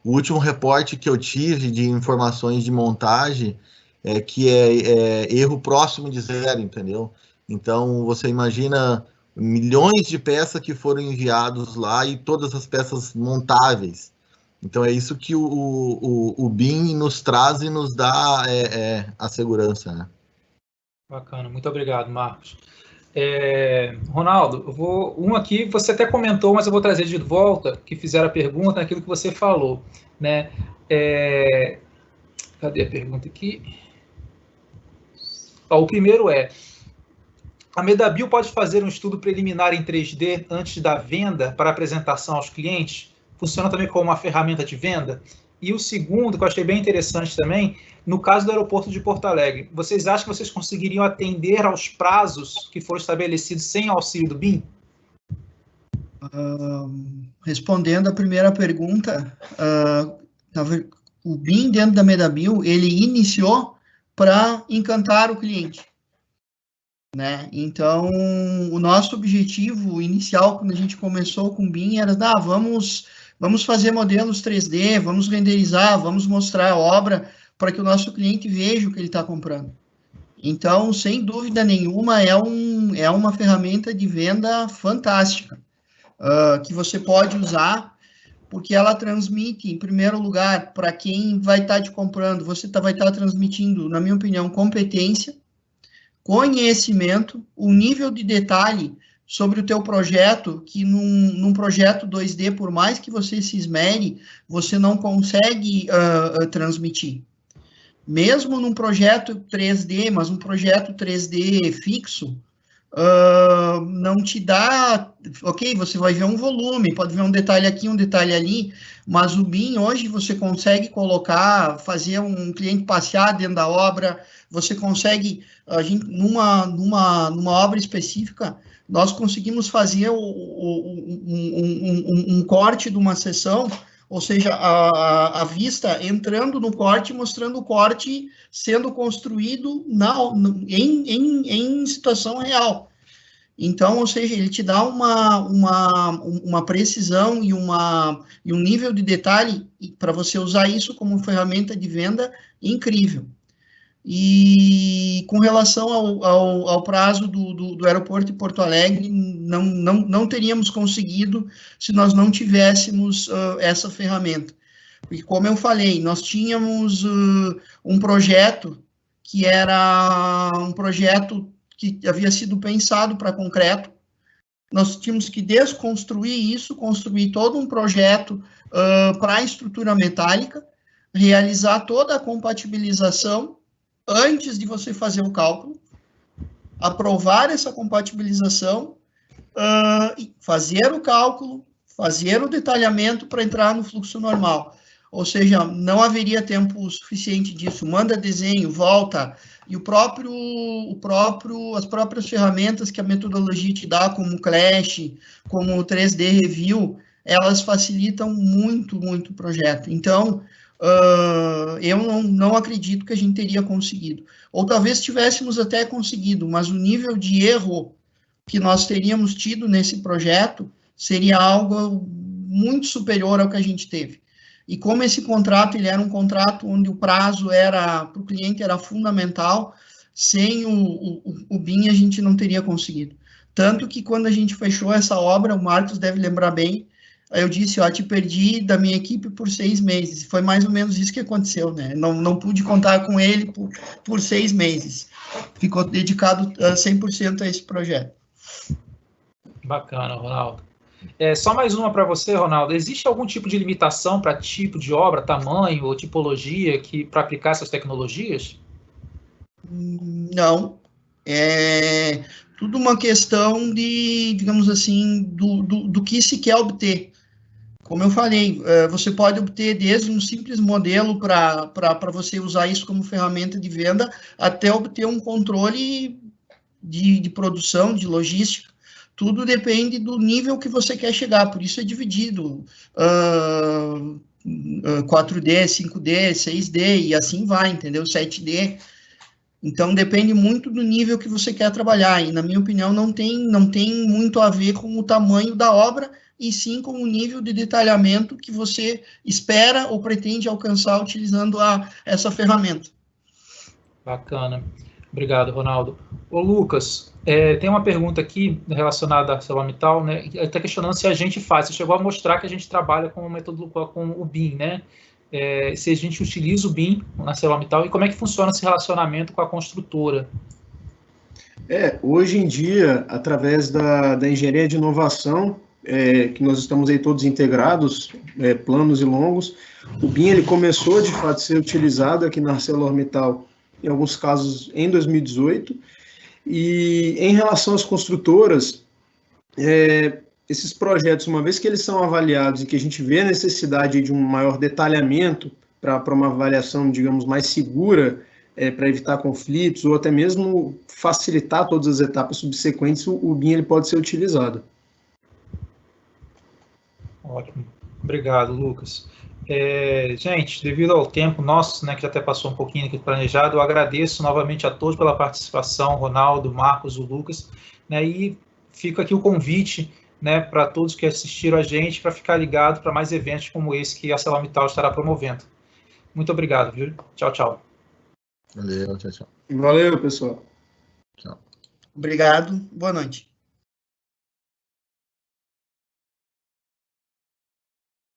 o último reporte que eu tive de informações de montagem, que é erro próximo de zero, entendeu? Então, você imagina milhões de peças que foram enviados lá e todas as peças montáveis. Então, é isso que o BIM nos traz e nos dá a segurança, né? Bacana, muito obrigado, Marcos. Ronaldo, um aqui, você até comentou, mas eu vou trazer de volta, que fizeram a pergunta, naquilo que você falou, né? Cadê a pergunta aqui? O primeiro a Medabio pode fazer um estudo preliminar em 3D antes da venda para apresentação aos clientes? Funciona também como uma ferramenta de venda? E o segundo, que eu achei bem interessante também, no caso do aeroporto de Porto Alegre, vocês acham que vocês conseguiriam atender aos prazos que foram estabelecidos sem auxílio do BIM? Respondendo a primeira pergunta, o BIM dentro da Medabio, ele iniciou para encantar o cliente, né? Então, o nosso objetivo inicial, quando a gente começou com o BIM, era, vamos fazer modelos 3D, vamos renderizar, vamos mostrar a obra para que o nosso cliente veja o que ele está comprando. Então, sem dúvida nenhuma, é uma ferramenta de venda fantástica, que você pode usar, porque ela transmite, em primeiro lugar, para quem vai estar te comprando, você vai estar transmitindo, na minha opinião, competência, conhecimento, o nível de detalhe sobre o teu projeto, que num projeto 2D, por mais que você se esmere, você não consegue transmitir. Mesmo num projeto 3D, mas um projeto 3D fixo, não te dá, ok, você vai ver um volume, pode ver um detalhe aqui, um detalhe ali, mas o BIM hoje você consegue fazer um cliente passear dentro da obra, você consegue, numa obra específica, nós conseguimos fazer um corte de uma seção, ou seja, a vista entrando no corte, mostrando o corte sendo construído em situação real. Então, ou seja, ele te dá uma precisão e um nível de detalhe para você usar isso como ferramenta de venda incrível. E com relação ao prazo do aeroporto de Porto Alegre, não teríamos conseguido se nós não tivéssemos essa ferramenta. Porque, como eu falei, nós tínhamos um projeto que era um projeto que havia sido pensado para concreto. Nós tínhamos que desconstruir isso, construir todo um projeto para a estrutura metálica, realizar toda a compatibilização antes de você fazer o cálculo, aprovar essa compatibilização, fazer o cálculo, fazer o detalhamento para entrar no fluxo normal. Ou seja, não haveria tempo suficiente disso. Manda desenho, volta, e as próprias ferramentas que a metodologia te dá, como o Clash, como o 3D Review, elas facilitam muito, muito o projeto. Então, eu não acredito que a gente teria conseguido. Ou talvez tivéssemos até conseguido, mas o nível de erro que nós teríamos tido nesse projeto seria algo muito superior ao que a gente teve. E como esse contrato, ele era um contrato onde o prazo para o cliente era fundamental, sem o BIM a gente não teria conseguido. Tanto que quando a gente fechou essa obra, o Marcos deve lembrar bem, eu disse, te perdi da minha equipe por 6 meses. Foi mais ou menos isso que aconteceu, né? Não pude contar com ele por 6 meses. Ficou dedicado 100% a esse projeto. Bacana, Ronaldo. Só mais uma para você, Ronaldo. Existe algum tipo de limitação para tipo de obra, tamanho ou tipologia para aplicar essas tecnologias? Não. É tudo uma questão de, digamos assim, do que se quer obter. Como eu falei, você pode obter desde um simples modelo para você usar isso como ferramenta de venda, até obter um controle de produção, de logística. Tudo depende do nível que você quer chegar, por isso é dividido 4D, 5D, 6D e assim vai, entendeu? 7D. Então, depende muito do nível que você quer trabalhar, e na minha opinião não tem muito a ver com o tamanho da obra, e sim com o nível de detalhamento que você espera ou pretende alcançar utilizando essa ferramenta. Bacana. Obrigado, Ronaldo. Ô, Lucas, tem uma pergunta aqui relacionada à ArcelorMittal, né? Está questionando se a gente faz. Você chegou a mostrar que a gente trabalha com o método com o BIM, né? Se a gente utiliza o BIM na ArcelorMittal e como é que funciona esse relacionamento com a construtora? Hoje em dia, através da engenharia de inovação, que nós estamos aí todos integrados, planos e longos, o BIM ele começou de fato a ser utilizado aqui na ArcelorMittal, em alguns casos em 2018, e em relação às construtoras, esses projetos, uma vez que eles são avaliados e que a gente vê a necessidade de um maior detalhamento para uma avaliação, digamos, mais segura, para evitar conflitos ou até mesmo facilitar todas as etapas subsequentes, o BIM ele pode ser utilizado. Ótimo. Obrigado, Lucas. Gente, devido ao tempo nosso, né, que já até passou um pouquinho aqui planejado, eu agradeço novamente a todos pela participação, Ronaldo, Marcos, o Lucas, né, e fica aqui o convite, né, para todos que assistiram a gente, para ficar ligado para mais eventos como esse que a ArcelorMittal estará promovendo. Muito obrigado, viu? Tchau, tchau. Valeu, tchau, tchau. Valeu, pessoal. Tchau. Obrigado, boa noite.